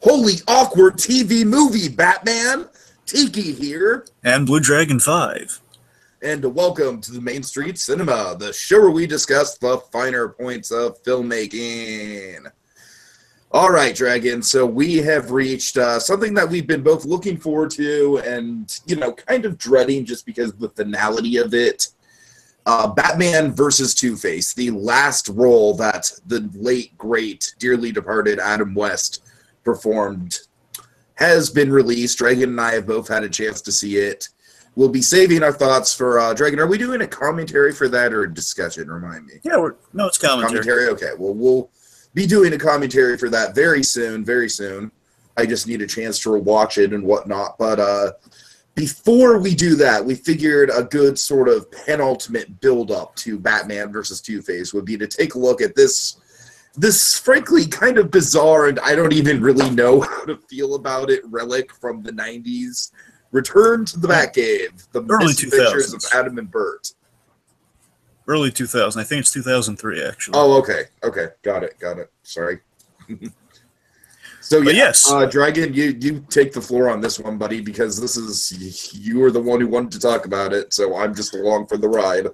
Holy awkward TV movie, Batman! Tiki here. And BlueDragonFive. And welcome to the Main Street Cinema, the show where we discuss the finer points of filmmaking. Alright, Dragon, so we have reached something that we've been both looking forward to and, kind of dreading just because of the finality of it. Batman versus Two-Face, the last role that the late, great, dearly departed Adam West performed, has been released. Dragon and I have both had a chance to see it. We'll be saving our thoughts for Dragon. Are we doing a commentary for that or a discussion? Remind me. Yeah, no, it's commentary. Okay, well, we'll be doing a commentary for that very soon, very soon. I just need a chance to watch it and whatnot. But before we do that, we figured a good sort of penultimate build-up to Batman versus Two-Face would be to take a look at this frankly kind of bizarre, and I don't even really know how to feel about it, relic from the 90s. Return to the Batcave, the early Misadventures 2000s. of Adam and Burt. Early 2000. I think it's 2003, actually. Oh, okay. Got it. Sorry. So, but yeah, yes. Dragon, you take the floor on this one, buddy, because you were the one who wanted to talk about it, so I'm just along for the ride.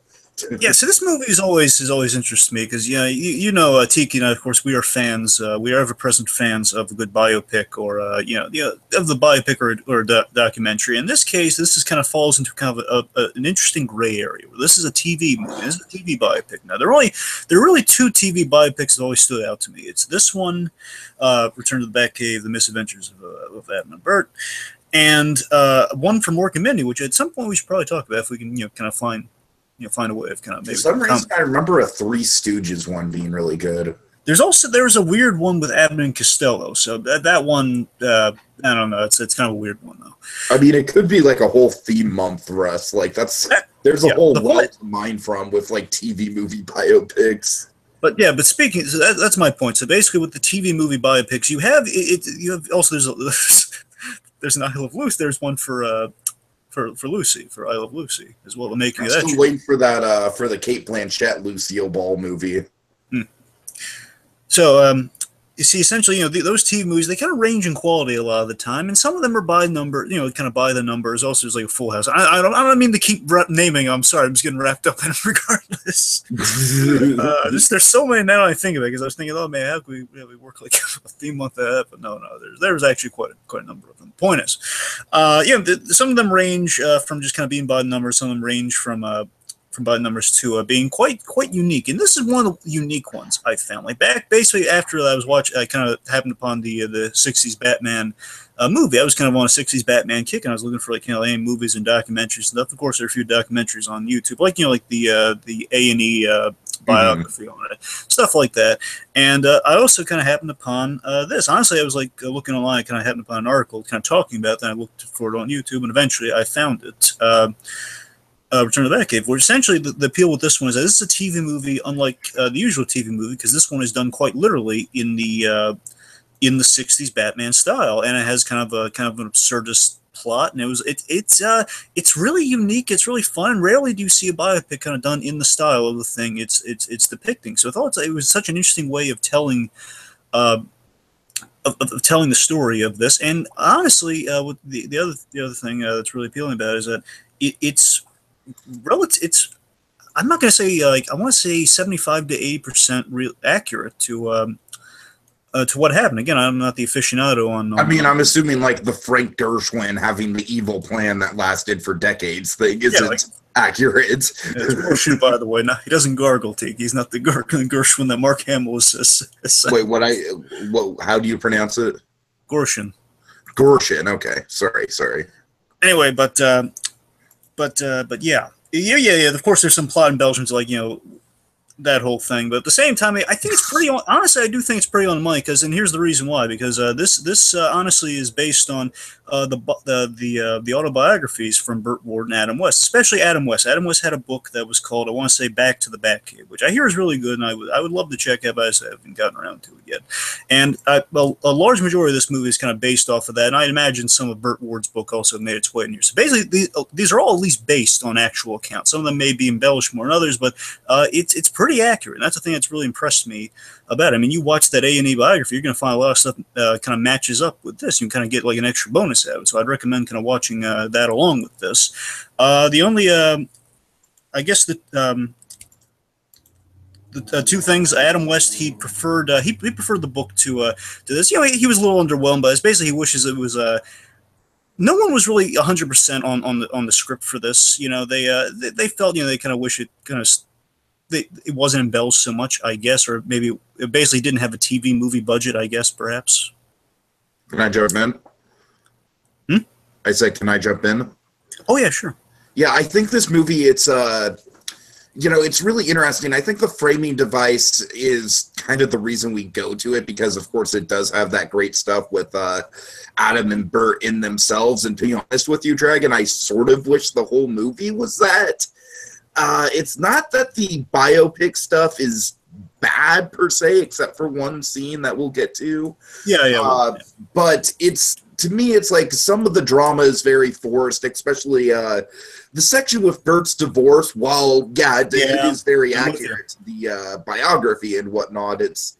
Yeah, so this movie is always interests me because Tiki and I, of course, we are fans. We are ever-present fans of a good biopic or of the biopic or documentary. In this case, this is kind of falls into kind of an interesting gray area. Where this is a TV movie. This is a TV biopic. Now there are really two TV biopics that always stood out to me. It's this one, Return to the Batcave, The Misadventures of Adam and Burt, and one from Mork and Mindy, which at some point we should probably talk about if we can kind of find a way of kind of maybe. For some reason, I remember a Three Stooges one being really good. There's a weird one with Abbott and Costello. So that one, I don't know. It's kind of a weird one though. I mean, it could be like a whole theme month for us. Like there's a whole lot to mine from with like TV movie biopics. But speaking, so that's my point. So basically, with the TV movie biopics, you have also there's an Isle of Lucy. There's one for Lucy, for I Love Lucy, as well. The making of that. I'm still waiting for that for the Kate Blanchett Lucille Ball movie. So you see, essentially, those TV movies, they kind of range in quality a lot of the time, and some of them are by number, kind of by the numbers. Also, there's like a Full House. I don't mean to keep naming. I'm sorry, I'm just getting wrapped up in it regardless. There's so many now I think of it because I was thinking, oh man, how can we really work like a theme month of that? But no, there's actually quite a number of them. The point is, some of them range from just kind of being by the numbers. Some of them range from by numbers to being quite unique, and this is one of the unique ones I found. Like basically after I was watching, I kind of happened upon the '60s Batman movie. I was kind of on a '60s Batman kick, and I was looking for any movies and documentaries and stuff. Of course, there are a few documentaries on YouTube, like the A&E biography on it, stuff like that. And I also kind of happened upon this. Honestly, I was like looking online, kind of happened upon an article kind of talking about that. I looked for it on YouTube, and eventually I found it. Return to the Batcave, where essentially the appeal with this one is that this is a TV movie, unlike the usual TV movie, because this one is done quite literally in the '60s Batman style, and it has kind of an absurdist plot, and it's really unique. It's really fun. Rarely do you see a biopic kind of done in the style of the thing it's depicting. So I thought it was such an interesting way of telling. Of telling the story of this, and honestly, with the other thing that's really appealing about it is that it's relative. I'm not going to say I want to say 75 to 80% accurate to what happened. Again, I'm not the aficionado on. I mean, I'm assuming like the Frank Gershwin having the evil plan that lasted for decades thing isn't accurate. It's bullshit, by the way. No, he doesn't gargle. Tiki. He's not the Gershwin that Mark Hamill was. Wait, how do you pronounce it? Gorshin. Okay, sorry. Anyway, but yeah. Of course, there's some plot embellishments, like that whole thing. But at the same time, I think it's pretty. Honestly, I do think it's pretty on money. And here's the reason why. Because this honestly is based on the autobiographies from Burt Ward and Adam West, especially Adam West. Adam West had a book that was called, I want to say, Back to the Batcave, which I hear is really good, and I would love to check out, but I haven't gotten around to it yet. And a large majority of this movie is kind of based off of that, and I imagine some of Burt Ward's book also made its way in here. So basically, these are all at least based on actual accounts. Some of them may be embellished more than others, but it's pretty pretty accurate. And that's the thing that's really impressed me about it. I mean, you watch that A&E biography, you're going to find a lot of stuff kind of matches up with this. You can kind of get like an extra bonus out of it. So I'd recommend kind of watching that along with this. The only, I guess the two things, Adam West, he preferred the book to this. You know, he was a little underwhelmed, but it's basically he wishes it was no one was really 100% on the script for this. You know, they felt, you know, they kind of wish it kind of it wasn't embellished so much, I guess, or maybe it basically didn't have a TV movie budget, I guess, perhaps. Can I jump in? I said, can I jump in? Oh yeah, sure. Yeah, I think this movie, it's you know, it's really interesting. I think the framing device is kind of the reason we go to it, because of course it does have that great stuff with Adam and Burt in themselves. And to be honest with you, Dragon, I sort of wish the whole movie was that. It's not that the biopic stuff is bad per se, except for one scene that we'll get to. Yeah. But it's, to me, it's like some of the drama is very forced, especially the section with Burt's divorce. While it is very accurate to the biography and whatnot, it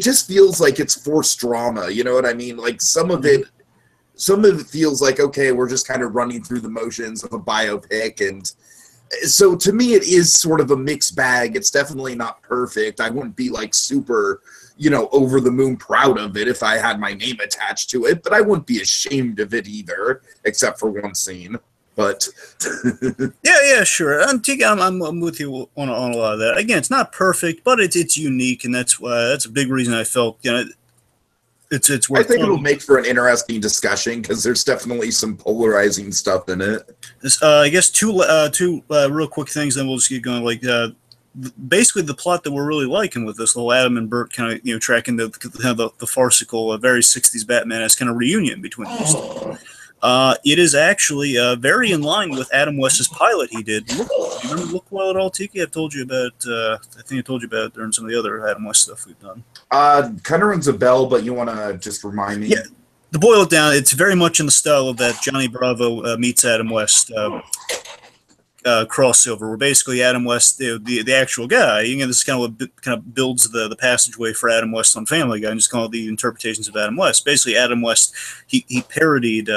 just feels like it's forced drama. You know what I mean? Like some of it feels like, okay, we're just kind of running through the motions of a biopic, and so to me, it is sort of a mixed bag. It's definitely not perfect. I wouldn't be like super, you know, over the moon proud of it if I had my name attached to it, but I wouldn't be ashamed of it either, except for one scene. But yeah, sure. I'm with you on a lot of that. Again, it's not perfect, but it's unique, and that's a big reason I felt, you know, it's worth. I think it'll make for an interesting discussion because there's definitely some polarizing stuff in it. I guess two real quick things, then we'll just get going. Like basically the plot that we're really liking with this little Adam and Burt kind of, you know, tracking the farcical, very 60s Batman-esque kind of reunion between these two. It is actually very in line with Adam West's pilot he did. Do you remember Look Well at all, Tiki? I've told you about. I think I told you about it during some of the other Adam West stuff we've done. Kind of rings a bell, but you want to just remind me? Yeah. To boil it down, it's very much in the style of that Johnny Bravo meets Adam West crossover, where basically Adam West, the actual guy, you know, this is kind of what kind of builds the passageway for Adam West on Family Guy, and just call it the interpretations of Adam West. Basically, Adam West, he parodied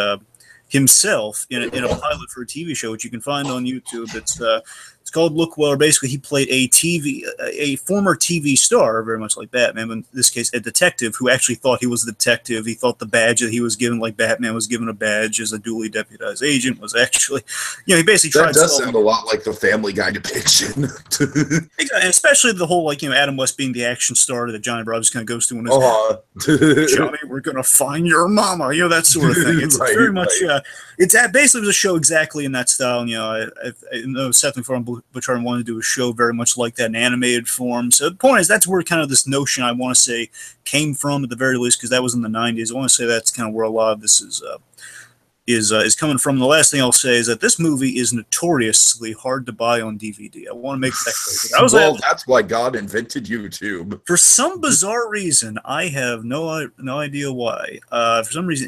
himself in a pilot for a TV show, which you can find on YouTube. It's called Look Well. Basically, he played a former TV star, very much like Batman, but in this case, a detective who actually thought he was the detective. He thought the badge that he was given, like Batman was given a badge as a duly deputized agent, was actually, you know, he basically tried. That does sound a lot like the Family Guy depiction. Exactly, and especially the whole, like, you know, Adam West being the action star that Johnny Bravo just kind of goes to in his Johnny, we're gonna find your mama, you know, that sort of thing. It's very much, it's basically a show exactly in that style. And, you know, I know Seth MacFarlane Butchart wanted to do a show very much like that in animated form. So the point is, that's where kind of this notion, I want to say, came from at the very least, because that was in the 90s. I want to say that's kind of where a lot of this is coming from. The last thing I'll say is that this movie is notoriously hard to buy on DVD. I want to make that clear. That's why God invented YouTube. For some bizarre reason, I have no idea why. For some reason,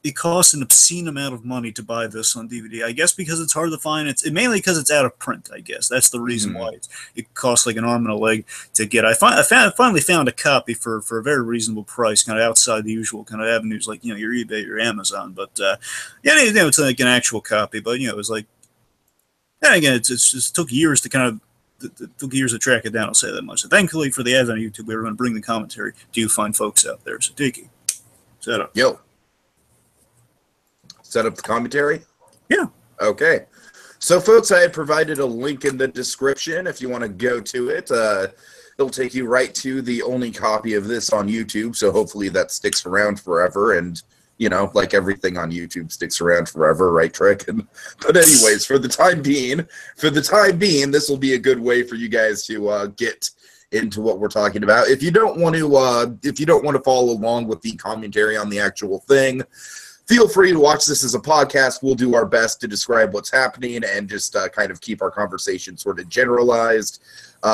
it costs an obscene amount of money to buy this on DVD. I guess because it's hard to find. It's mainly because it's out of print. I guess that's the reason why it costs like an arm and a leg to get. I finally found a copy for a very reasonable price, kind of outside the usual kind of avenues like, you know, your eBay, your Amazon. But yeah, you know, it's like an actual copy. But, you know, it was like, yeah, again, it just took years to kind of. It took years to track it down. I'll say that much. So thankfully for the advent of YouTube, we were going to bring the commentary to you fine folks out there. So Tiki, set up. Yo. Set up the commentary? Yeah. Okay. So, folks, I have provided a link in the description if you want to go to it. It'll take you right to the only copy of this on YouTube, so hopefully that sticks around forever. And, you know, like everything on YouTube sticks around forever, right, Trick? But anyways, for the time being, this will be a good way for you guys to get into what we're talking about. If you don't want to follow along with the commentary on the actual thing, feel free to watch this as a podcast. We'll do our best to describe what's happening and just kind of keep our conversation sort of generalized.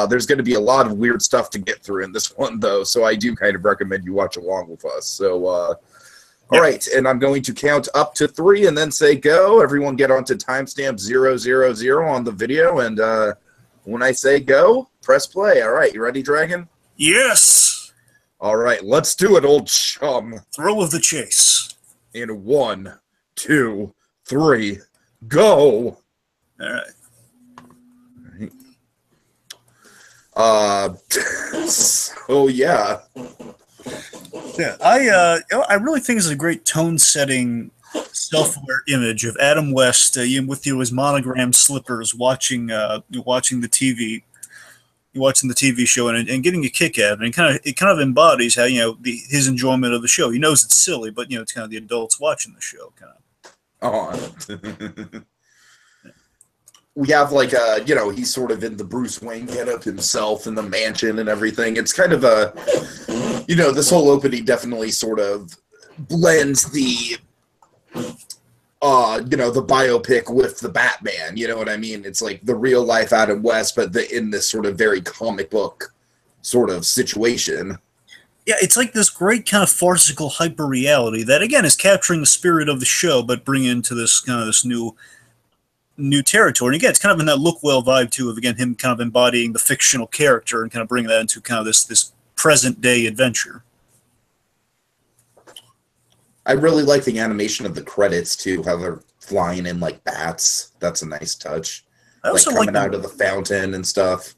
There's going to be a lot of weird stuff to get through in this one, though, so I do kind of recommend you watch along with us. So, all right, and I'm going to count up to 3 and then say go. Everyone get onto timestamp 000 on the video, and When I say go, press play. All right, you ready, Dragon? Yes! All right, let's do it, old chum. Thrill of the chase. In 1, 2, 3, go! All right. So yeah. Yeah, I really think it's a great tone-setting, self-aware image of Adam West with his monogram slippers, watching the TV show and getting a kick out of it. And it kind of embodies how his enjoyment of the show. He knows it's silly, but it's kind of the adults watching the show kind of. We have he's sort of in the Bruce Wayne getup himself in the mansion and everything. It's kind of a, this whole opening definitely sort of blends the, the biopic with the Batman. You know what I mean? It's like the real life Adam West, but in this sort of very comic book sort of situation. Yeah, it's like this great kind of farcical hyper reality that again is capturing the spirit of the show, but bringing into this kind of this new territory. And again, it's kind of in that look well vibe too of again him kind of embodying the fictional character and kind of bringing that into kind of this present day adventure. I really like the animation of the credits too, how they're flying in like bats. That's a nice touch. I also coming out of the fountain and stuff.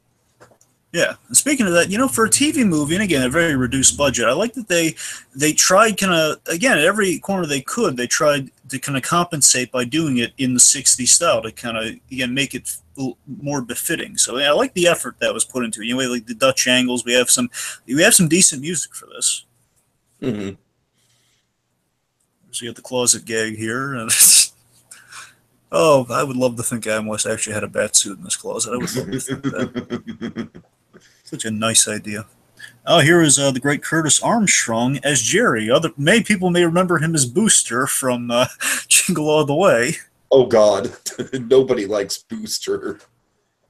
Yeah, and speaking of that, for a TV movie, and again, a very reduced budget, I like that they tried kind of, again, at every corner they could, they tried to kind of compensate by doing it in the 60s style to kind of, again, make it more befitting. So yeah, I like the effort that was put into it. We have like the Dutch angles, we have some decent music for this. Mm-hmm. So you have the closet gag here. And oh, I would love to think Adam West actually had a bat suit in this closet. I would love to think that. Such a nice idea. Oh, here is the great Curtis Armstrong as Jerry. Many people may remember him as Booster from Jingle All the Way. Oh, God. Nobody likes Booster.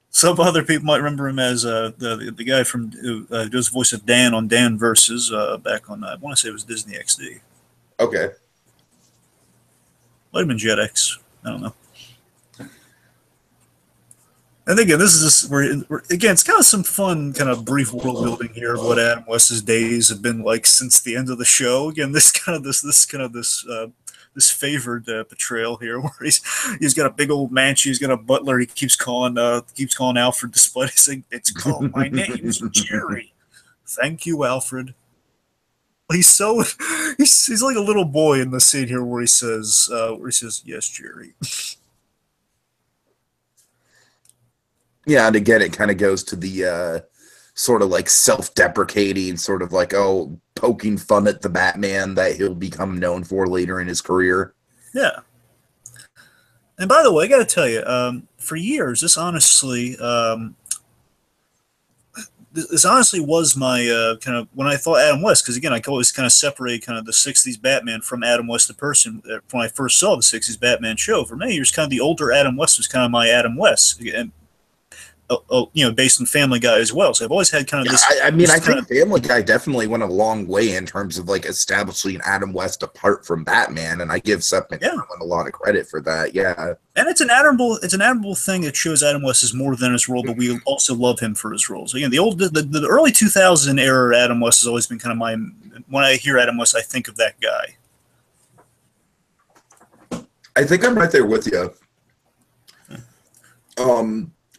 Some other people might remember him as the guy who does the voice of Dan on Dan Versus back on, I want to say it was Disney XD. Okay. Might have been Jetix. I don't know. And again, this is just where again, it's kind of some fun, kind of brief world building here of what Adam West's days have been like since the end of the show. Again, this favored portrayal here, where he's got a big old mansion, he's got a butler, he keeps calling Alfred despite saying, "It's called my name's Jerry." Thank you, Alfred. He's like a little boy in the scene here where he says, "Yes, Jerry." Yeah, and again, it kind of goes to the sort of like self-deprecating, sort of like, poking fun at the Batman that he'll become known for later in his career. Yeah. And by the way, I got to tell you, for years, this honestly was my kind of when I thought Adam West, because again, I always kind of separate kind of the '60s Batman from Adam West the person. When I first saw the '60s Batman show, for many years, kind of the older Adam West was kind of my Adam West. And based on Family Guy as well. So I've always had kind of this. I think Family Guy definitely went a long way in terms of like establishing Adam West apart from Batman, and I give Seth MacFarlane a lot of credit for that. Yeah, and it's an admirable thing that shows Adam West is more than his role, but we also love him for his roles. Again, the early 2000 era Adam West has always been kind of my. When I hear Adam West, I think of that guy. I think I'm right there with you.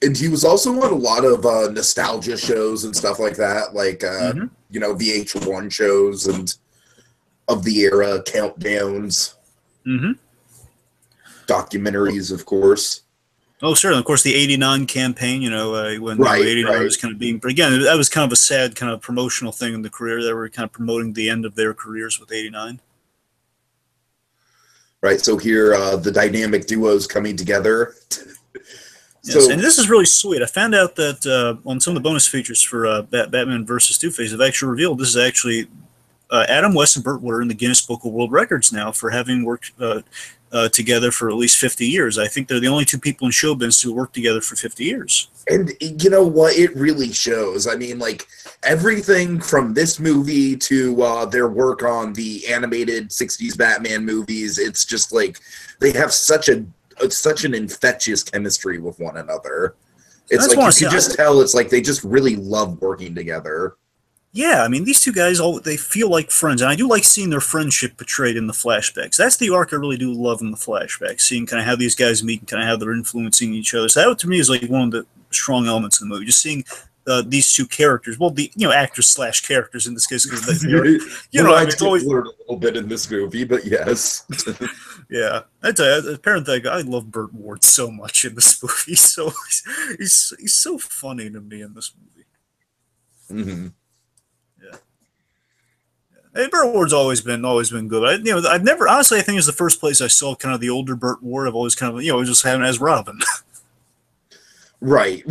And he was also on a lot of nostalgia shows and stuff like that, like VH1 shows and of the era countdowns, documentaries, of course. Oh, certainly. Of course, the '89 campaign. When '89 was kind of being. But again, that was kind of a sad kind of promotional thing in the career. They were kind of promoting the end of their careers with '89. Right. So here, the dynamic duos coming together. Yes, and this is really sweet. I found out that on some of the bonus features for Batman vs. Two-Face, have actually revealed this is actually Adam West and Burt were in the Guinness Book of World Records now for having worked together for at least 50 years. I think they're the only two people in show business who worked together for 50 years. And you know what? It really shows. I mean, like, everything from this movie to their work on the animated 60s Batman movies, it's just like they have such an infectious chemistry with one another. It's like you can just tell it's like they just really love working together. Yeah, I mean, these two guys, they feel like friends, and I do like seeing their friendship portrayed in the flashbacks. That's the arc I really do love in the flashbacks, seeing kind of how these guys meet and kind of how they're influencing each other. So that, to me, is like one of the strong elements of the movie, just seeing these two characters, well, the actors slash characters in this case, because they're, I mean, always learned a little bit in this movie, but yes. Yeah, I'd tell you, apparently I love Burt Ward so much in this movie. So he's so funny to me in this movie. Mm-hmm. Hey, Burt Ward's always been good. I've never, honestly, I think it's the first place I saw kind of the older Burt Ward. I've always kind of, just having as Robin. Right.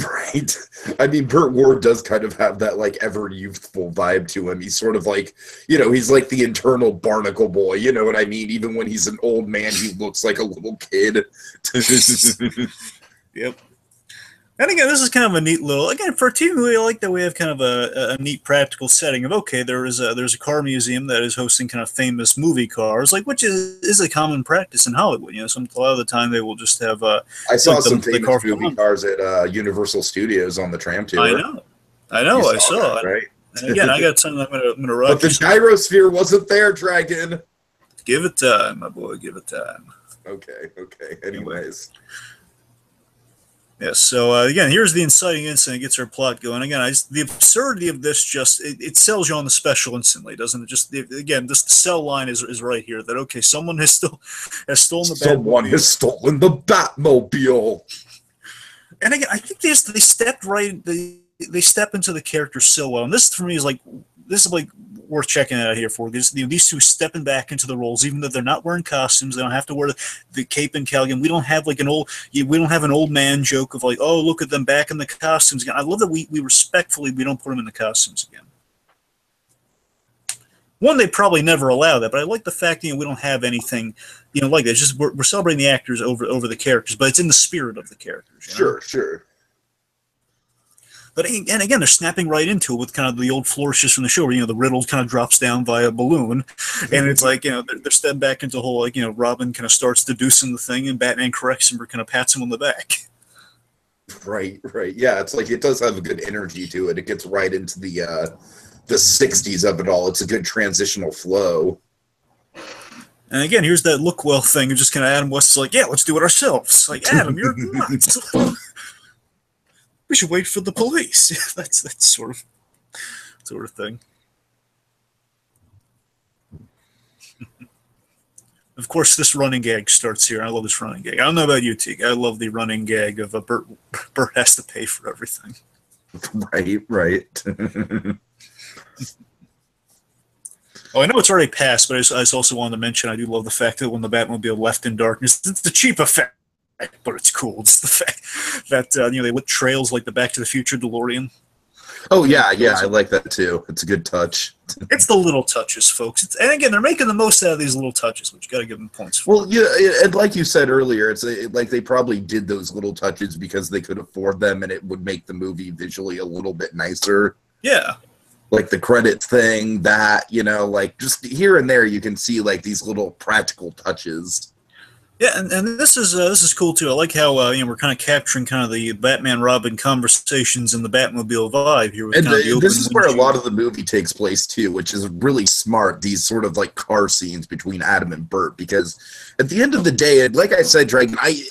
I mean, Burt Ward does kind of have that, like, ever youthful vibe to him. He's sort of like, he's like the internal barnacle boy, you know what I mean? Even when he's an old man, he looks like a little kid. Yep. And again, this is kind of a neat little, again, for a TV movie, I like that we have kind of a neat practical setting of, okay, there's a car museum that is hosting kind of famous movie cars, like, which is a common practice in Hollywood. A lot of the time they will just have I saw some famous movie cars at Universal Studios on the tram tour. I know, I saw it. Right? And again, I got something I'm gonna rock. But the gyrosphere wasn't there, Dragon. Give it time, my boy, give it time. Okay. Anyways. Yes, so again, here's the inciting incident, gets our plot going. Again, the absurdity of this it sells you on the special instantly, doesn't it? Again, the cell line is right here, that, okay, someone has stolen the Batmobile. Someone has stolen the Batmobile. And again, I think they step into the character so well. And this, for me, is like worth checking out here for. These two stepping back into the roles, even though they're not wearing costumes. They don't have to wear the cape and cowl. We don't have an old man joke of like, oh, look at them back in the costumes again. I love that we respectfully, we don't put them in the costumes again. One, they probably never allow that, but I like the fact we don't have anything like that. It's just we're celebrating the actors over the characters, but it's in the spirit of the characters. Sure. But and again, they're snapping right into it with kind of the old flourishes from the show, where the riddle kind of drops down via balloon, and it's like they're stepping back into the whole Robin kind of starts deducing the thing, and Batman corrects him or kind of pats him on the back. Right. Yeah, it's like it does have a good energy to it. It gets right into the 60s of it all. It's a good transitional flow. And again, here's that look well thing, and just kind of Adam West's like, yeah, let's do it ourselves. Like, Adam, you're nuts. We should wait for the police. That's sort of thing. Of course, this running gag starts here. I love this running gag. I don't know about you, Tiki. I love the running gag of Burt has to pay for everything. Right. Oh, I know it's already passed, but I also wanted to mention I do love the fact that when the Batmobile left in darkness, it's the cheap effect. But it's cool. It's the fact that they lit trails like the Back to the Future DeLorean. Oh yeah, I like that too. It's a good touch. It's the little touches, folks. And again, they're making the most out of these little touches, which you got to give them points for. Well, yeah, and like you said earlier, it's like they probably did those little touches because they could afford them, and it would make the movie visually a little bit nicer. Yeah. Like the credits thing, like just here and there, you can see like these little practical touches. Yeah, and this is cool too. I like how we're kind of capturing kind of the Batman-Robin conversations in the Batmobile vibe here. And this is where a lot of the movie takes place too, which is really smart. These sort of like car scenes between Adam and Burt, because at the end of the day, like I said, Dragon, I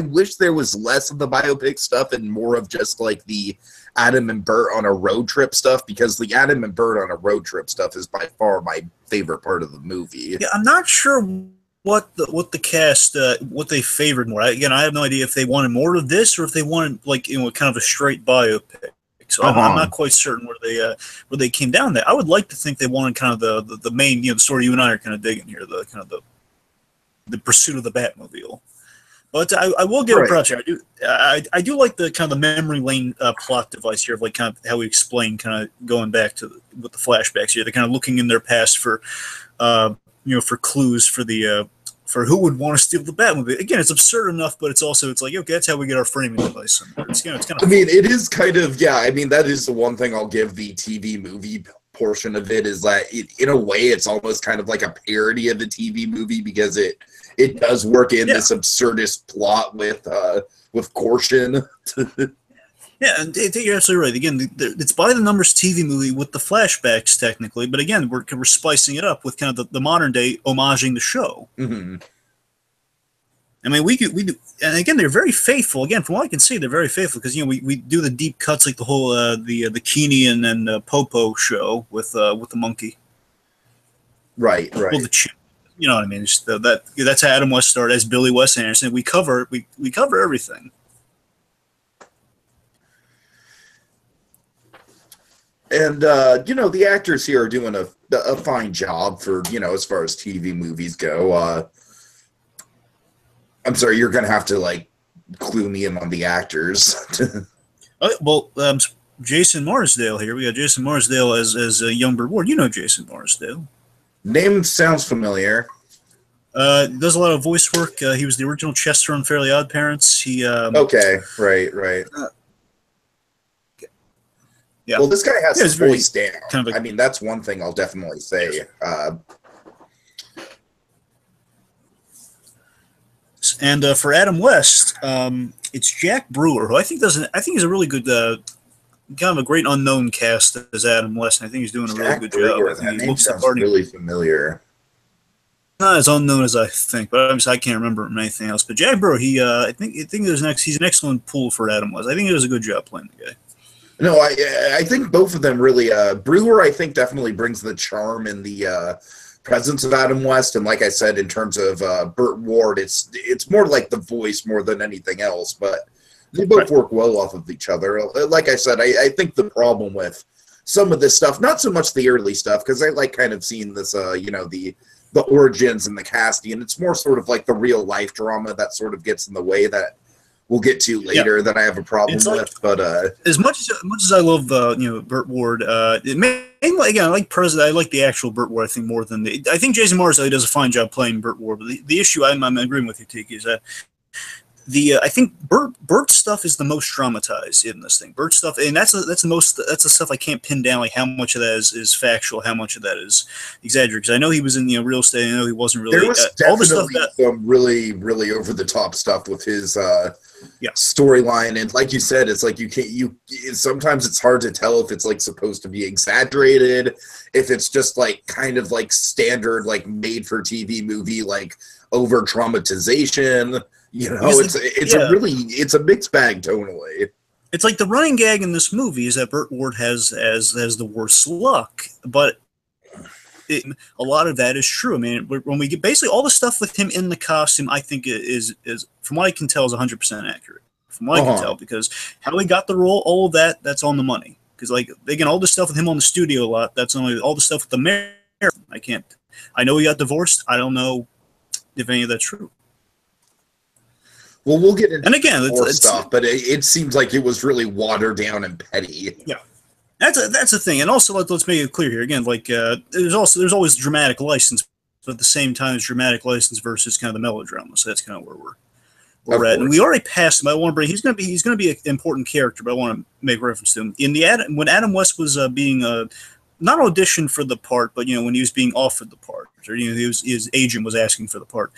wish there was less of the biopic stuff and more of just like the Adam and Burt on a road trip stuff, because the Adam and Burt on a road trip stuff is by far my favorite part of the movie. Yeah, I'm not sure what the cast what they favored more. I have no idea if they wanted more of this or if they wanted kind of a straight biopic. So I'm not quite certain where they came down there. I would like to think they wanted kind of the main the story you and I are kind of digging here, the kind of the pursuit of the Batmobile. But I will give a props here. I do like the kind of the memory lane plot device here of like kind of how we explain kind of going back to with the flashbacks here. They're kind of looking in their past for for clues for who would want to steal the Batmobile. Again, it's absurd enough, but it's like, okay, that's how we get our framing device. It's kind of. I mean, it is kind of I mean, that is the one thing I'll give the TV movie portion of it is that in a way it's almost kind of like a parody of the TV movie because it does work in this absurdist plot with caution. Yeah, and you're absolutely right. Again, it's by the numbers TV movie with the flashbacks, technically, but again, we're spicing it up with kind of the modern day homaging the show. Mm-hmm. I mean, we do, and again, they're very faithful. Again, from what I can see, they're very faithful because we do the deep cuts like the whole the Keeney and Popo show with the monkey. Right. Well, you know what I mean. Just, that's how Adam West started as Billy Wes Anderson. We cover everything. And the actors here are doing a fine job for as far as TV movies go. I'm sorry, you're gonna have to like clue me in on the actors. Jason Marsdale here. We got Jason Marsdale as young Burt Ward. You know Jason Marsdale. Name sounds familiar. Does a lot of voice work. He was the original Chester on Fairly Odd Parents. He okay, right. Yeah. Well, this guy has his voice down. Kind of I mean, that's one thing I'll definitely say. And for Adam West, it's Jack Brewer, who I think he's a really good, kind of a great unknown cast as Adam West. And I think he's doing a really good job. I think he looks the part. Really familiar. Not as unknown as I think, but I can't remember him anything else. But Jack Brewer, I think he's an excellent pull for Adam West. I think he does a good job playing the guy. No, I think both of them really. Brewer, I think, definitely brings the charm and the presence of Adam West, and like I said, in terms of Burt Ward, it's more like the voice more than anything else. But they both work well off of each other. Like I said, I think the problem with some of this stuff, not so much the early stuff, because I like kind of seeing this, the origins and the casting, and it's more sort of like the real life drama that sort of gets in the way that we'll get to later that I have a problem with. But as much as I love Burt Ward, again, I like I like the actual Burt Ward. I think more than I think Jason Marsdale does a fine job playing Burt Ward. But the issue I'm agreeing with you, Tiki, is that I think Burt's stuff is the most dramatized in this thing. Burt's stuff, and that's the stuff I can't pin down, like how much of that is factual, how much of that is exaggerated. Because I know he was in real estate. I know he wasn't really. There was definitely some really, really over the top stuff with his storyline, and like you said, it's like sometimes it's hard to tell if it's like supposed to be exaggerated, if it's just like kind of like standard like made for TV movie like over dramatization. It's a mixed bag tonally. It's like the running gag in this movie is that Burt Ward has the worst luck, but a lot of that is true. I mean, when we get basically all the stuff with him in the costume, I think is from what I can tell is 100% accurate. From what I can tell, because how he got the role, all of that's on the money. Because like again, all the stuff with him on the studio a lot, that's only all the stuff with the mayor. I know he got divorced. I don't know if any of that's true. Well, we'll get into more stuff, but it seems like it was really watered down and petty. Yeah, that's a thing. And also, let's make it clear here again. Like, there's always dramatic license, but at the same time, it's dramatic license versus kind of the melodrama. So that's kind of where we're at. And we already passed him. I want to bring. He's going to be an important character, but I want to make reference to him when Adam West was being not auditioned for the part, but when he was being offered the part, or his agent was asking for the part.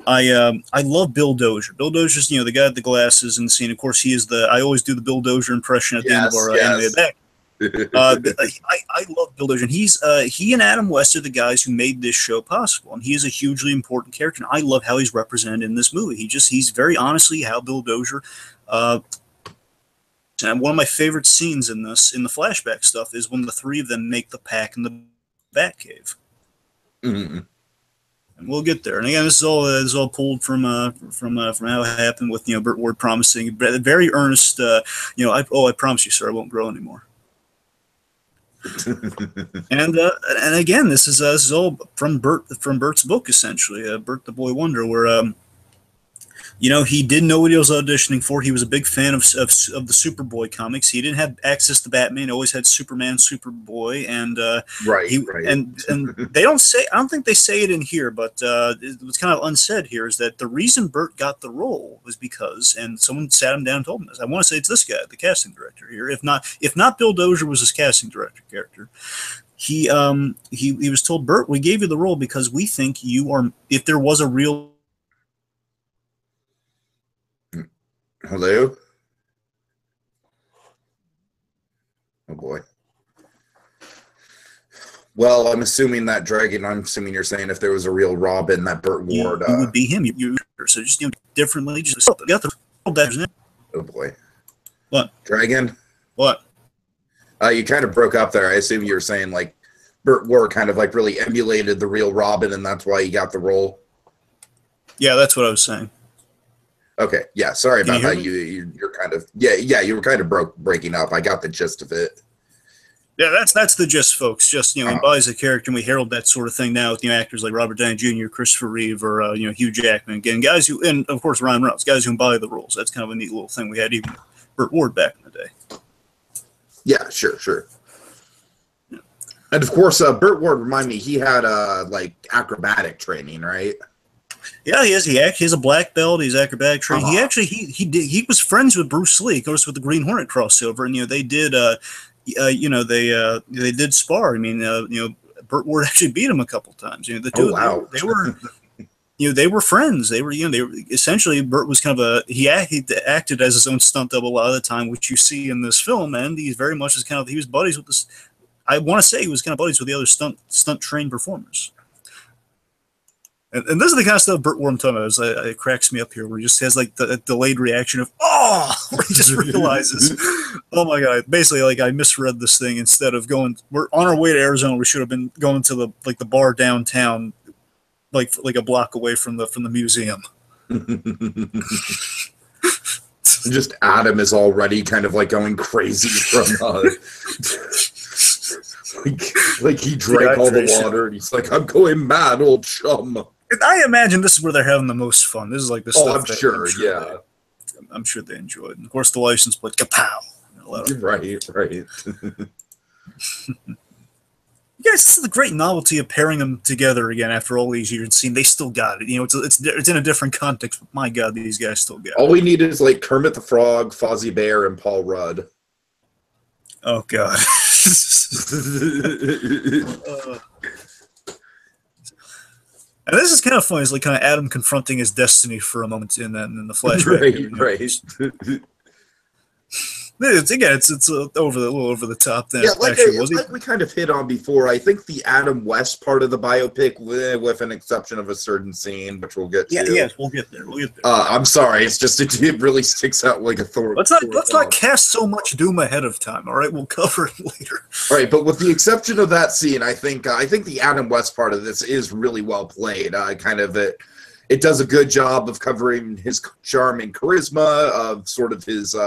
I love Bill Dozier. Bill Dozier's the guy with the glasses in the scene. Of course, he is I always do the Bill Dozier impression at the end of our anime back. I love Bill Dozier. And he and Adam West are the guys who made this show possible, and he is a hugely important character. And I love how he's represented in this movie. He's very honestly how Bill Dozier. And one of my favorite scenes in the flashback stuff is when the three of them make the pack in the Batcave. Mm-hmm. And we'll get there. And again, this is all pulled from how it happened with Burt Ward promising very earnest. I promise you, sir, I won't grow anymore. and again, this is all from Burt's book essentially, Burt the Boy Wonder, where. He didn't know what he was auditioning for. He was a big fan of the Superboy comics. He didn't have access to Batman. He always had Superman, Superboy, and right. And they don't say. I don't think they say it in here, but it was kind of unsaid here. Is that the reason Burt got the role was because, and someone sat him down and told him this. I want to say it's this guy, the casting director here. If not Bill Dozier was his casting director character. He was told, Burt, we gave you the role because we think you are. If there was a real. Hello? Oh boy. Well, I'm assuming that Dragon. I'm assuming you're saying if there was a real Robin, that Burt Ward. You would be him. So just differently. Just got the name. Oh boy. What? Dragon. What? You kind of broke up there. I assume you were saying like Burt Ward kind of like really emulated the real Robin, and that's why he got the role. Yeah, that's what I was saying. Okay. Yeah. Sorry about that. You're kind of you were kind of breaking up. I got the gist of it. Yeah, that's the gist, folks. Just he embodies a character, and we herald that sort of thing now with actors like Robert Downey Jr., Christopher Reeve, or Hugh Jackman. Again, guys who, and of course Ryan Reynolds, guys who embody the roles. That's kind of a neat little thing we had even Burt Ward back in the day. Yeah, sure. Yeah. And of course, Burt Ward, remind me, he had like acrobatic training, right? Yeah, he has a black belt. He's acrobatic training. He actually he was friends with Bruce Lee, of course, with the Green Hornet crossover, and they did. They did spar. I mean, Burt Ward actually beat him a couple times. The two, they were, they were friends. They were, they were essentially. Burt was kind of he acted as his own stunt double a lot of the time, which you see in this film, and he's very much as kind of he was buddies with this. I want to say he was kind of buddies with the other stunt trained performers. And this is the kind of stuff Burt Ward I'm talking about. It cracks me up here, where he just has like the delayed reaction of where he just realizes, oh my god! Basically, like I misread this thing. Instead of we're on our way to Arizona. We should have been going to the bar downtown, like a block away from the museum. Just Adam is already kind of like going crazy from like he drank all the water and he's like, I'm going mad, old chum. I imagine this is where they're having the most fun. This is like the stuff. I'm sure, yeah. I'm sure they enjoyed. And of course, the license plate, kapow. Right. You guys, this is the great novelty of pairing them together again after all these years and seeing they still got it. It's in a different context, but my God, these guys still got it. All we need is like Kermit the Frog, Fozzie Bear, and Paul Rudd. Oh God. And this is kind of funny. It's like kind of Adam confronting his destiny for a moment in the flashback. Right. It's a little over the top. Than like we kind of hit on before. I think the Adam West part of the biopic, with an exception of a certain scene, which we'll get to. Yes, we'll get there. I'm sorry. It's just it really sticks out like a thorn. Let's not cast so much doom ahead of time. All right, we'll cover it later. All right, but with the exception of that scene, I think the Adam West part of this is really well played. It does a good job of covering his charm and charisma, of sort of his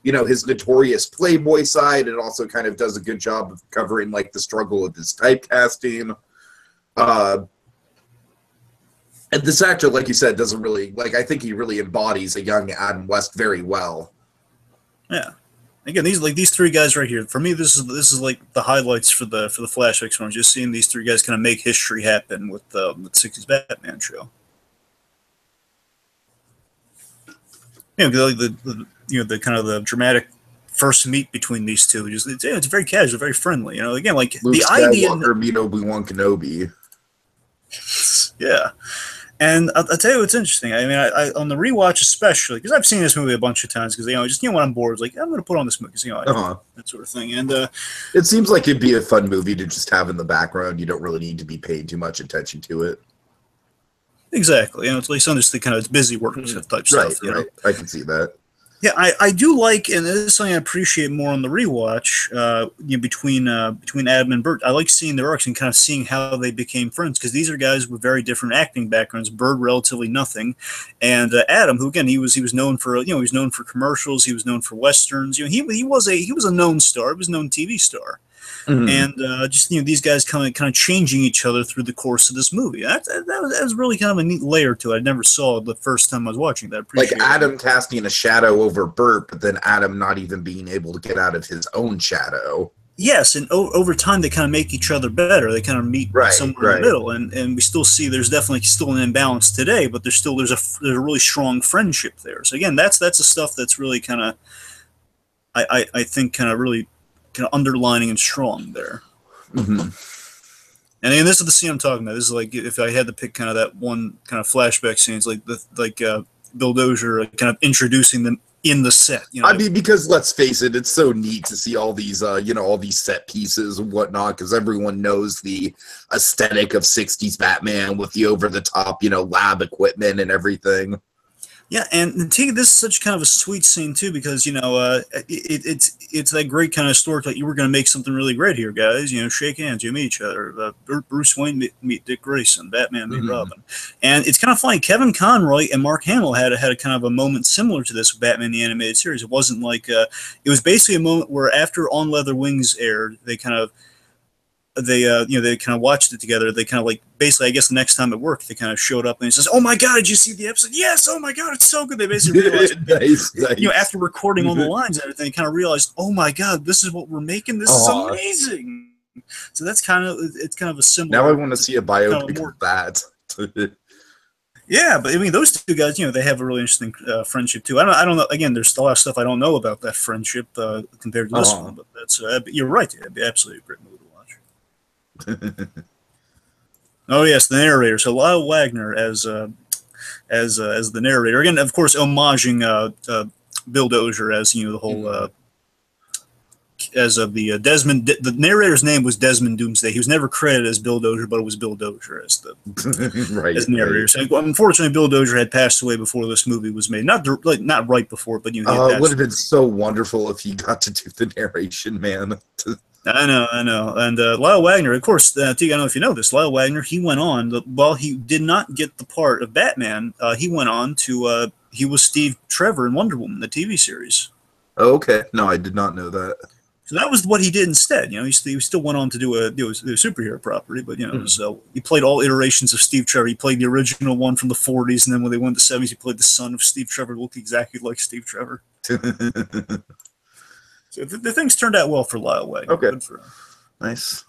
his notorious playboy side. It also kind of does a good job of covering like the struggle of his typecasting. And this actor, like you said, doesn't really I think he really embodies a young Adam West very well. Yeah. Again, these three guys right here. For me, this is like the highlights for the flashbacks. From just seeing these three guys kind of make history happen with the '60s Batman show. The kind of the dramatic first meet between these two. It's very casual, very friendly. Again, like Luke the idea. Meet Obi-Wan Kenobi. Yeah, and I'll tell you what's interesting. I mean, I on the rewatch especially because I've seen this movie a bunch of times because when I'm bored, it's like I'm going to put on this movie because that sort of thing. And it seems like it'd be a fun movie to just have in the background. You don't really need to be paying too much attention to it. Exactly. It's like some just the kind of busy work type stuff. Right. I can see that. Yeah, I do like, and this is something I appreciate more on the rewatch. Between Adam and Burt, I like seeing their arcs and kind of seeing how they became friends because these are guys with very different acting backgrounds. Burt relatively nothing, and Adam, who again he was known for he was known for commercials, he was known for westerns. He was a known star, he was a known TV star. Mm-hmm. And these guys kind of changing each other through the course of this movie. That was really kind of a neat layer to it. I never saw the first time I was watching that. Like Adam casting a shadow over Burt, but then Adam not even being able to get out of his own shadow. Yes, and over time they kind of make each other better. They kind of meet somewhere in the middle, and we still see there's definitely still an imbalance today, but there's a really strong friendship there. So again, that's the stuff that's really kind of I think kind of really kind of underlining and strong there. Mm-hmm. And this is the scene I'm talking about. This is like if I had to pick kind of that one kind of flashback scenes, like Bill Dozier kind of introducing in the set. You know, I mean, because let's face it, it's so neat to see all these, all these set pieces and whatnot, because everyone knows the aesthetic of 60s Batman with the over-the-top, lab equipment and everything. Yeah, and Tiki, this is such kind of a sweet scene too, because it's that great kind of story. Like, you were going to make something really great here, guys. Shake hands, you meet each other. Bruce Wayne meet Dick Grayson, Batman meet Robin, and it's kind of funny. Kevin Conroy and Mark Hamill had a kind of a moment similar to this with Batman the Animated Series. It wasn't like it was basically a moment where after On Leather Wings aired, they kind of watched it together. They kind of basically, I guess the next time at work, they kind of showed up and he says, "Oh my God, did you see the episode?" "Yes, oh my God, it's so good." They basically realized, nice. After recording all the lines and everything, they kind of realized, "Oh my God, this is what we're making. This is amazing." So it's kind of a similar. Now I want to see a biopic of that. Yeah, but I mean, those two guys, they have a really interesting friendship too. I don't know. Again, there's a lot of stuff I don't know about that friendship compared to this one, but that's you're right. It'd be absolutely a great movie to watch. Oh yes, the narrator. So Lyle Wagner as the narrator. Again, of course, homaging Bill Dozier as the whole as of the Desmond. The narrator's name was Desmond Doomsday. He was never credited as Bill Dozier, but it was Bill Dozier as the as narrator. Right. So, unfortunately, Bill Dozier had passed away before this movie was made. Not right before, but he had it would have been so wonderful if he got to do the narration, man. I know. And Lyle Wagner, of course, Teague, I don't know if you know this, Lyle Wagner, he went on, while he did not get the part of Batman, he went on to, he was Steve Trevor in Wonder Woman, the TV series. Oh, okay. No, I did not know that. So that was what he did instead. He still went on to do a superhero property, but, so he played all iterations of Steve Trevor. He played the original one from the 40s, and then when they went to the 70s, he played the son of Steve Trevor, who looked exactly like Steve Trevor. So the things turned out well for Lyle Wagner. Okay. Good for him. Nice.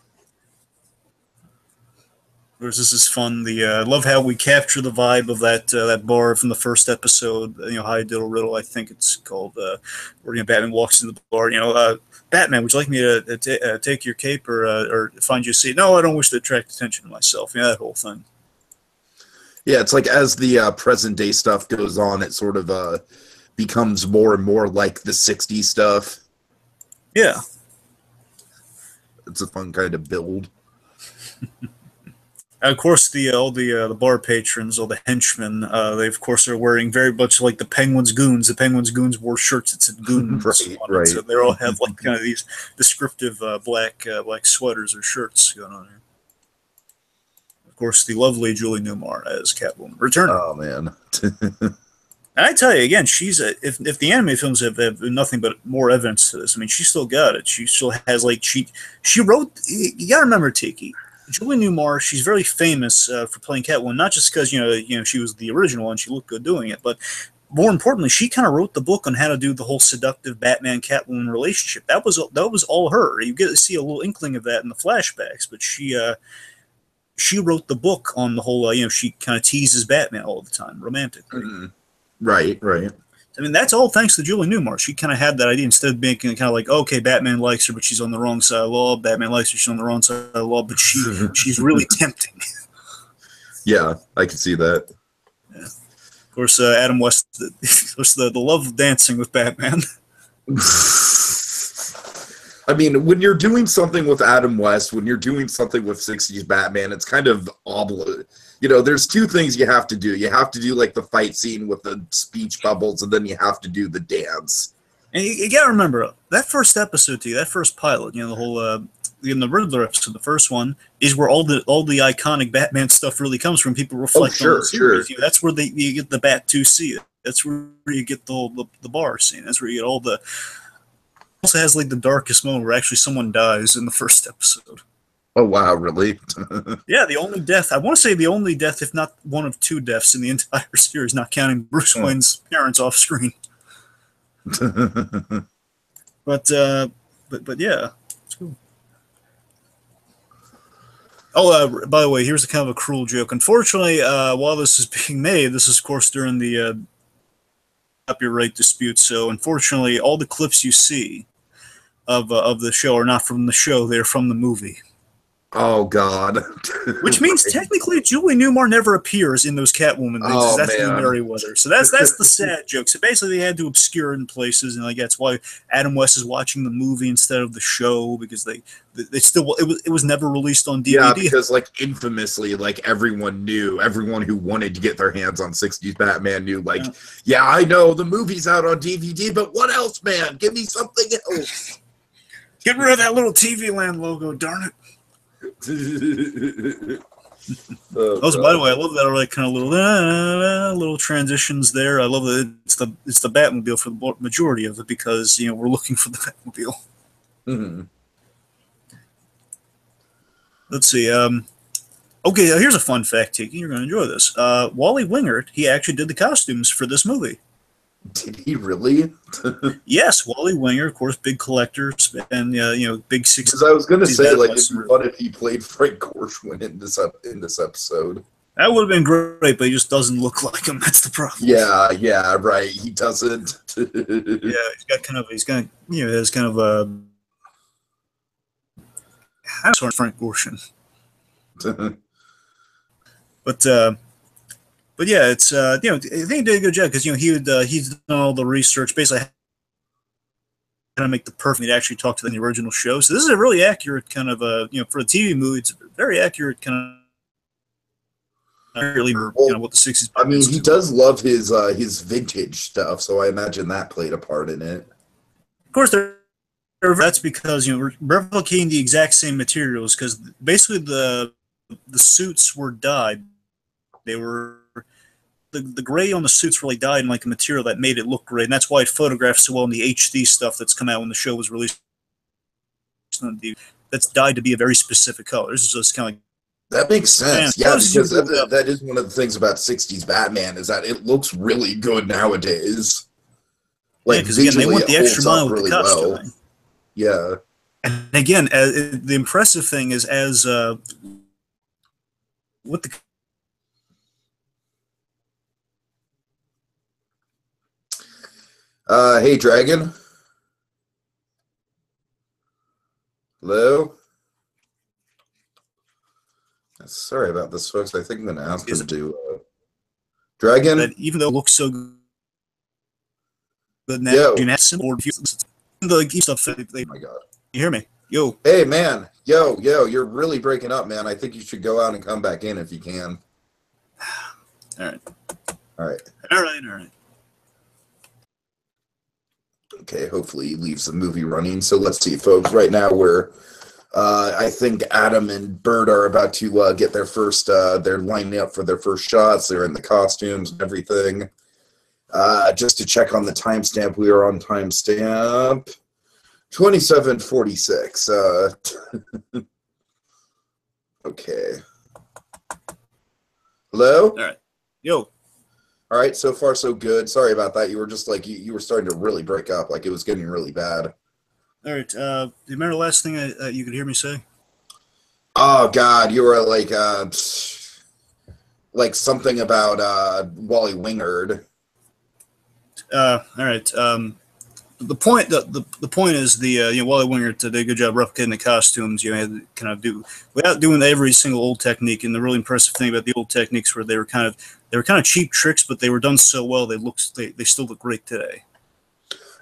This is fun. I love how we capture the vibe of that bar from the first episode. High Diddle Riddle, I think it's called, where Batman walks into the bar. Batman, would you like me to take your cape or find you a seat? No, I don't wish to attract attention to myself. That whole thing. Yeah, it's like as the present day stuff goes on, it sort of becomes more and more like the 60s stuff. Yeah. It's a fun kind of build. Of course, all the bar patrons, all the henchmen, they of course are wearing very much like the Penguin's goons. The Penguin's goons wore shirts that said "goons" on it, so they all have kind of these descriptive black sweaters or shirts going on here. Of course, the lovely Julie Newmar as Catwoman returning. Oh man. And I tell you again, she's if the anime films have nothing but more evidence to this, I mean, she still got it. She still has she wrote. You gotta remember, Tiki, Julie Newmar. She's very famous for playing Catwoman, not just because she was the original and she looked good doing it, but more importantly, she kind of wrote the book on how to do the whole seductive Batman Catwoman relationship. That was all her. You get to see a little inkling of that in the flashbacks, but she wrote the book on the whole. She kind of teases Batman all the time romantically. Mm-hmm. Right. I mean, that's all thanks to Julie Newmar. She kind of had that idea instead of being kind of like, okay, Batman likes her, but she's on the wrong side of the law. Batman likes her, she's on the wrong side of the law, but she's really tempting. Yeah, I can see that. Yeah. Of course, Adam West, the love of dancing with Batman. I mean, when you're doing something with Adam West, when you're doing something with 60s Batman, it's kind of there's two things you have to do. You have to do like the fight scene with the speech bubbles, and then you have to do the dance. And you got to remember that first episode, that first pilot. The whole in the Riddler episode, the first one is where all the iconic Batman stuff really comes from. People reflect on the series. Sure. That's where you get the Bat 2 see it. That's where you get the bar scene. That's where you get all the. Also has like the darkest moment where actually someone dies in the first episode. Oh wow, really? Yeah, the only death, I want to say the only death, if not one of two deaths in the entire series, not counting Bruce Wayne's parents off screen. But yeah, it's cool. Oh, by the way, here's a kind of a cruel joke. Unfortunately, while this is being made, this is of course during the copyright dispute. So unfortunately, all the clips you see of the show are not from the show; they're from the movie. Oh God. Which means technically Julie Newmar never appears in those Catwoman things. Oh, That's Lee man. Merriweather. So that's the sad joke. So basically they had to obscure it in places, and like that's why Adam West is watching the movie instead of the show, because they still it was never released on DVD. Yeah, because like infamously, like everyone who wanted to get their hands on 60s Batman knew, like, yeah, I know the movie's out on DVD, but what else, man? Give me something else. Get rid of that little TV Land logo, darn it. Also, by the way, I love that like kind of little transitions there. I love that it's the Batmobile for the majority of it, because we're looking for the Batmobile. Mm-hmm. Let's see. Okay, here's a fun fact, Tiki. You're going to enjoy this. Wally Wingert, he actually did the costumes for this movie. Did he really? Yes, Wally Winger, of course, big collector, and big 60s. Because I was going to say, like, it'd customer. be fun if he played Frank Gorshin in this episode. That would have been great, but he just doesn't look like him. That's the problem. Yeah, right. He doesn't. Yeah, he's kind of a sort of Frank Gorshin. But yeah, it's I think he did a good job, because he's done all the research, basically how to make the perfect to actually talk to the original show. So this is a really accurate kind of for a TV movie, it's a very accurate kind of what the 60s. I mean, he does love his vintage stuff, so I imagine that played a part in it. Of course, that's because we're replicating the exact same materials, because basically the suits were dyed. They were the gray on the suits really dyed in like a material that made it look great, and that's why it photographed so well in the HD stuff that's come out when the show was released. That's dyed to be a very specific color. This is just kind of like, that makes sense. Yeah, because that is one of the things about 60s Batman, is that it looks really good nowadays. Like, because again, they went the extra mile with really the costuming. Well. Yeah. And again, the impressive thing is what the hey, Dragon. Hello? Sorry about this, folks. I think I'm going to ask him to... Dragon? That even though it looks so good now, you have similar stuff. Oh my God. You hear me? Yo. Hey, man. Yo, you're really breaking up, man. I think you should go out and come back in if you can. All right. Okay, hopefully he leaves the movie running. So let's see, folks. Right now I think Adam and Burt are about to get their first, they're lining up for their first shots. They're in the costumes and everything. Just to check on the timestamp, we are on timestamp 27:46. Okay. Hello? All right. Yo. All right, so far so good. Sorry about that. You were just like, you were starting to really break up. Like, it was getting really bad. All right. Do you remember the last thing you could hear me say? Oh, God. You were like something about Wally Wingard. All right. The point is Wally Wingard did a good job replicating the costumes. Had to kind of do without doing every single old technique. And the really impressive thing about the old techniques were they were kind of cheap tricks, but they were done so well they still look great today.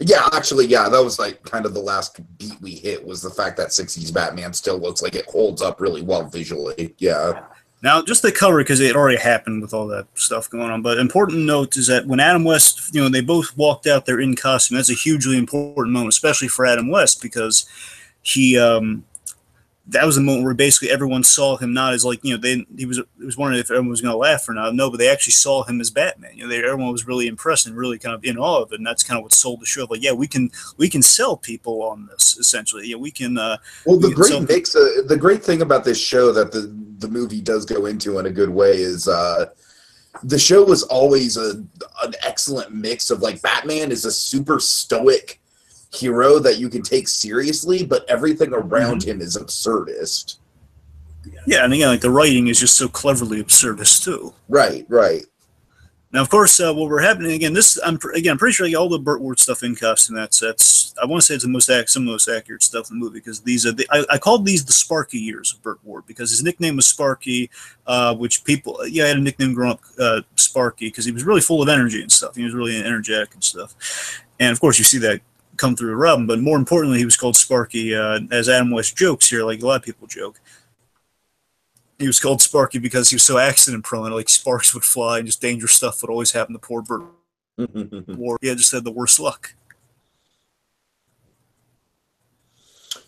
Yeah, actually, yeah, that was like kind of the last beat we hit, was the fact that 60s Batman still looks like it holds up really well visually. Yeah. Now, just to cover, because it already happened with all that stuff going on, but important note is that when Adam West, they both walked out there in costume, that's a hugely important moment, especially for Adam West, because he, that was the moment where basically everyone saw him not as like, it was wondering if everyone was going to laugh or not. No, but they actually saw him as Batman. Everyone was really impressed and really kind of in awe of it, and that's kind of what sold the show. Like, yeah, we can sell people on this, essentially. Yeah, we can. Well, the great thing about this show that the movie does go into in a good way is the show was always an excellent mix of, like, Batman is a super stoic hero that you can take seriously, but everything around him is absurdist. Yeah, and again, like the writing is just so cleverly absurdist too. Right. Now, of course, what we're happening again. I'm pretty sure like, all the Burt Ward stuff in costume. That's I want to say it's some of the most accurate stuff in the movie because these are I called these the Sparky years of Burt Ward because his nickname was Sparky, which people I had a nickname growing up Sparky because he was really full of energy and stuff. He was really energetic and stuff, and of course you see that come through Robin. But more importantly, he was called Sparky as Adam West jokes here, like a lot of people joke. He was called Sparky because he was so accident prone, like sparks would fly and just dangerous stuff would always happen to poor Burt Ward. He just had the worst luck.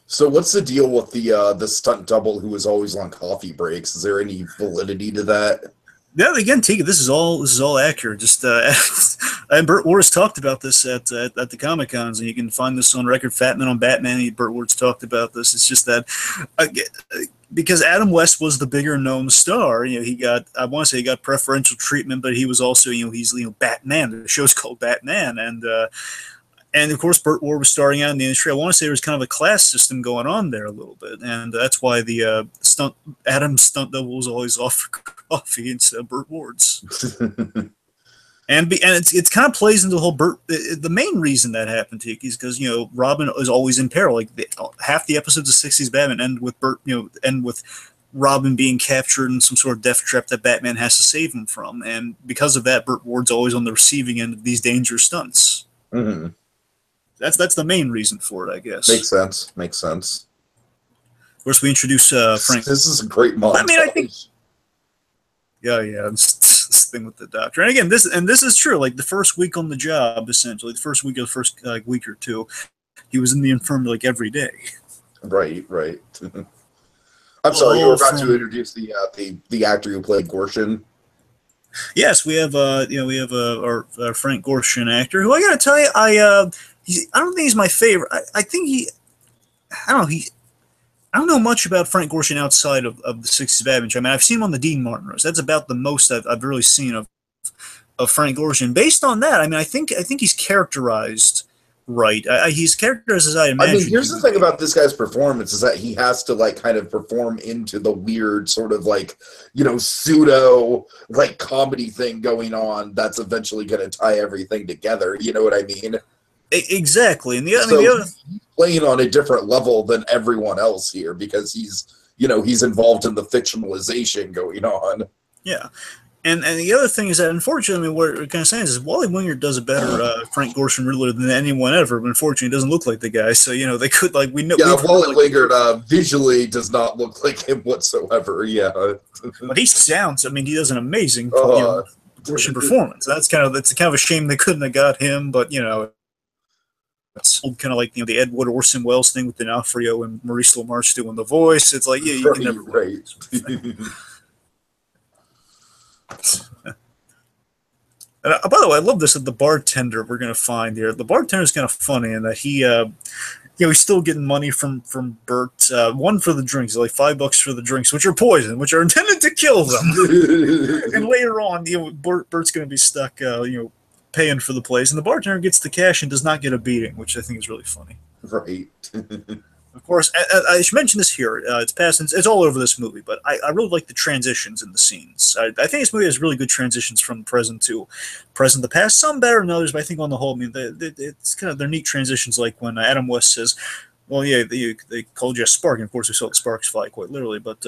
So what's the deal with the stunt double who was always on coffee breaks? Is there any validity to that? Yeah, again, Tiki, this is all accurate. Just and Burt Ward's talked about this at the Comic Cons, and you can find this on record. Fat Man on Batman. Burt Ward's talked about this. It's just that because Adam West was the bigger known star, he got I want to say he got preferential treatment, but he was also he's Batman. The show's called Batman, and of course Burt Ward was starting out in the industry. I want to say there was kind of a class system going on there a little bit, and that's why the Adam's stunt double was always off for coffee instead of Burt Ward's. and it's kind of plays into the whole Burt. The main reason that happened, Tiki, is because Robin is always in peril. Like half the episodes of '60s Batman end with end with Robin being captured in some sort of death trap that Batman has to save him from, and because of that, Burt Ward's always on the receiving end of these dangerous stunts. Mm-hmm. That's the main reason for it, I guess. Makes sense. Of course, we introduce Frank. This is a great montage. I mean, I think. Yeah, this thing with the doctor, and again, this is true. Like the first week on the job, essentially, the first week or two, he was in the infirmary like every day. Right. I'm sorry, you were about to introduce the actor who played Gorshin. Yes, we have our Frank Gorshin actor, who I got to tell you, I don't think he's my favorite. I think I don't know much about Frank Gorshin outside of the '60s Batman. I mean, I've seen him on the Dean Martin roast. That's about the most I've really seen of Frank Gorshin. Based on that, I mean, I think he's characterized right. He's characterized as I imagine. I mean, here's the thing about this guy's performance is that he has to kind of perform into the weird sort of pseudo comedy thing going on that's eventually going to tie everything together. You know what I mean? Exactly, and he's playing on a different level than everyone else here because he's involved in the fictionalization going on. Yeah, and the other thing is that unfortunately, what we're kind of saying is Wally Wingert does a better Frank Gorshin Riddler than anyone ever. But unfortunately, he doesn't look like the guy. So they could we know. Yeah, Wally Wingert visually does not look like him whatsoever. Yeah, but he sounds. I mean, he does an amazing Gorshin performance. That's kind of a shame they couldn't have got him, but it's kind of like the Ed Wood Orson Welles thing with D'Onofrio and Maurice LaMarche doing the voice. It's like you can never right. And, by the way, I love this that the bartender we're gonna find here. The bartender is kind of funny in that he he's still getting money from Burt. One for the drinks, like $5 for the drinks, which are poison, which are intended to kill them. And later on, Burt's gonna be stuck paying for the place, and the bartender gets the cash and does not get a beating, which I think is really funny. Right. Of course, I should mention this here. It's all over this movie, but I really like the transitions in the scenes. I think this movie has really good transitions from present to the past. Some better than others, but I think on the whole, I mean, it's kind of they're neat transitions. Like when Adam West says, "Well, yeah, they called you a spark," and of course we saw the sparks fly quite literally, but.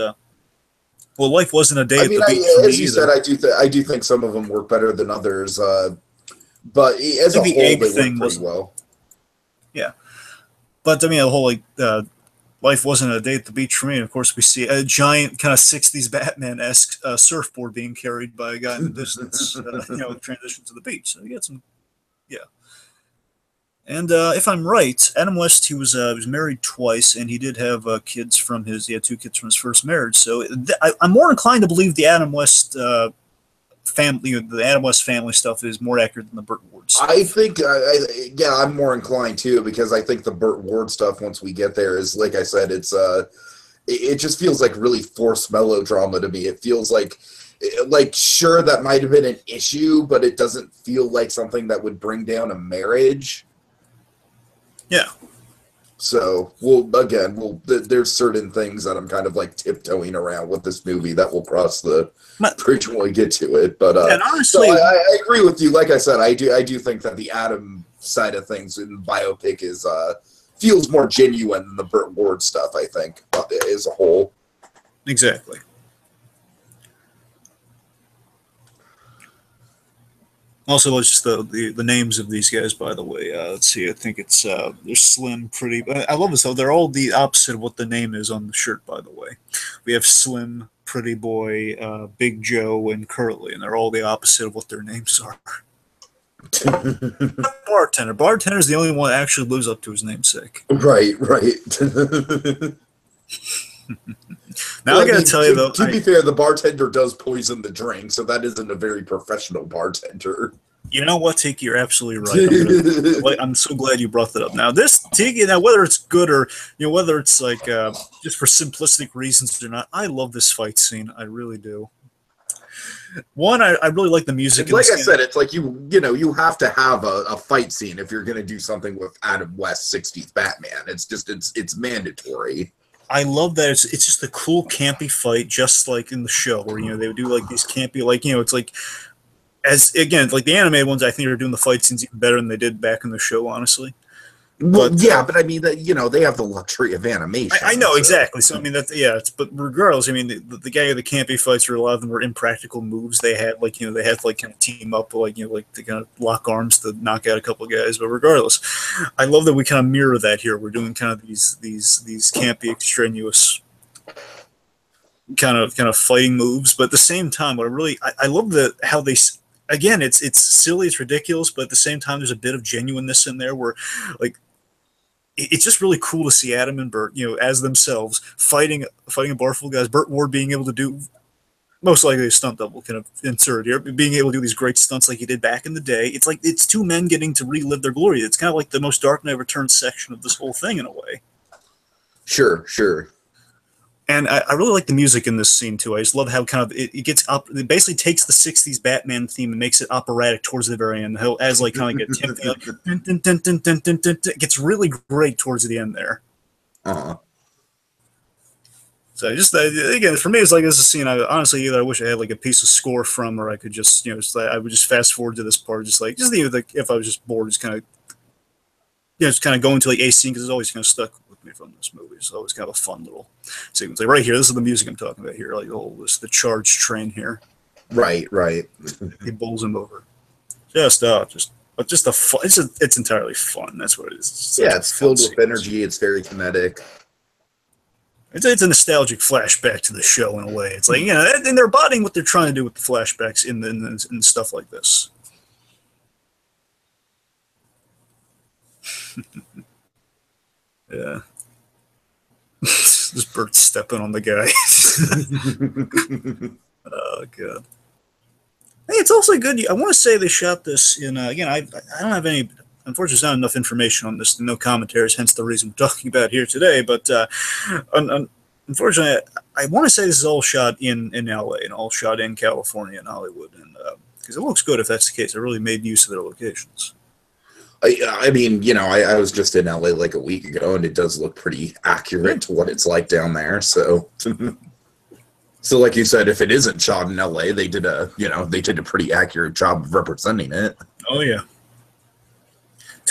Well, life wasn't a day at the beach for me as you said, I do think some of them work better than others. But as a whole, they work pretty well. Yeah. But, I mean, the whole, life wasn't a day at the beach for me. And, of course, we see a giant kind of 60s Batman-esque surfboard being carried by a guy in the distance, transition to the beach. So you get some, yeah. And if I'm right, Adam West, he was married twice, and he did have kids from he had 2 kids from his first marriage. So I'm more inclined to believe the Adam West family, the Adam West family stuff is more accurate than the Burt Ward stuff. I think, I'm more inclined too, because I think the Burt Ward stuff, once we get there, is, like I said, it just feels like really forced melodrama to me. It feels like sure, that might have been an issue, but it doesn't feel like something that would bring down a marriage. Yeah. So there's certain things that I'm kind of like tiptoeing around with this movie that will cross the bridge when we get to it. But and honestly, so I agree with you. Like I said, I do think that the Adam side of things in biopic is feels more genuine than the Burt Ward stuff, I think, as a whole. Exactly. Also, it's just the names of these guys, by the way. Let's see. I think it's they're Slim, Pretty. I love this though. They're all the opposite of what the name is on the shirt. By the way, we have Slim, Pretty Boy, Big Joe, and Curly, and they're all the opposite of what their names are. Bartender. Bartender is the only one that actually lives up to his namesake. Right. Now I gotta tell you though. To be fair, the bartender does poison the drink, so that isn't a very professional bartender. You know what, Tiki? You're absolutely right. I'm so glad you brought that up. Now, this Tiki, now whether it's good or whether it's like just for simplistic reasons or not, I love this fight scene. I really do. One, I really like the music. Like I said, it's like you have to have a fight scene if you're going to do something with Adam West's 60s Batman. It's mandatory. I love that it's just a cool campy fight, just like in the show where they would do like these campy it's like like the animated ones. I think are doing the fight scenes even better than they did back in the show, honestly. Well, but I mean that they have the luxury of animation. I know exactly. So I mean but regardless, I mean the guy of the campy fights, a lot of them were impractical moves. They had they had to like kind of team up like to kind of lock arms to knock out a couple of guys. But regardless, I love that we kind of mirror that here. We're doing kind of these campy, extraneous kind of fighting moves, but at the same time, what I love how they. Again, it's silly, it's ridiculous, but at the same time, there's a bit of genuineness in there where, like, it's just really cool to see Adam and Burt, as themselves fighting a bar full of guys. Burt Ward being able to do, most likely a stunt double kind of insert here, being able to do these great stunts like he did back in the day. It's like it's two men getting to relive their glory. It's kind of like the most Dark Knight Returns section of this whole thing in a way. Sure. And I really like the music in this scene too. I just love how kind of it gets up. It basically takes the '60s Batman theme and makes it operatic towards the very end. As like kind of like it gets really great towards the end there. So just again, for me, it's like this is a scene. Honestly, either I wish I had like a piece of score from, or I could just I would just fast forward to this part, just if I was just bored, just kind of just kind of going to like a scene because it's always kind of stuck with me from this movie. It's always kind of a fun little sequence. Like right here, this is the music I'm talking about here. Like the charged train here. Right. He bowls him over. But just a fun. It's entirely fun. That's what it is. It's filled with energy. It's very kinetic. It's a nostalgic flashback to the show in a way. It's like and they're embodying what they're trying to do with the flashbacks in stuff like this. Yeah. This Burt stepping on the guy. Oh god. Hey, it's also good. I want to say they shot this in. Again, I don't have any. Unfortunately, there's not enough information on this. No commentaries, hence the reason we're talking about here today. But unfortunately, I want to say this is all shot in LA and all shot in California and Hollywood, and because it looks good if that's the case. They really made use of their locations. I mean, I was just in LA like a week ago, and it does look pretty accurate to what it's like down there. So, like you said, if it isn't shot in LA, they did a pretty accurate job of representing it. Oh yeah.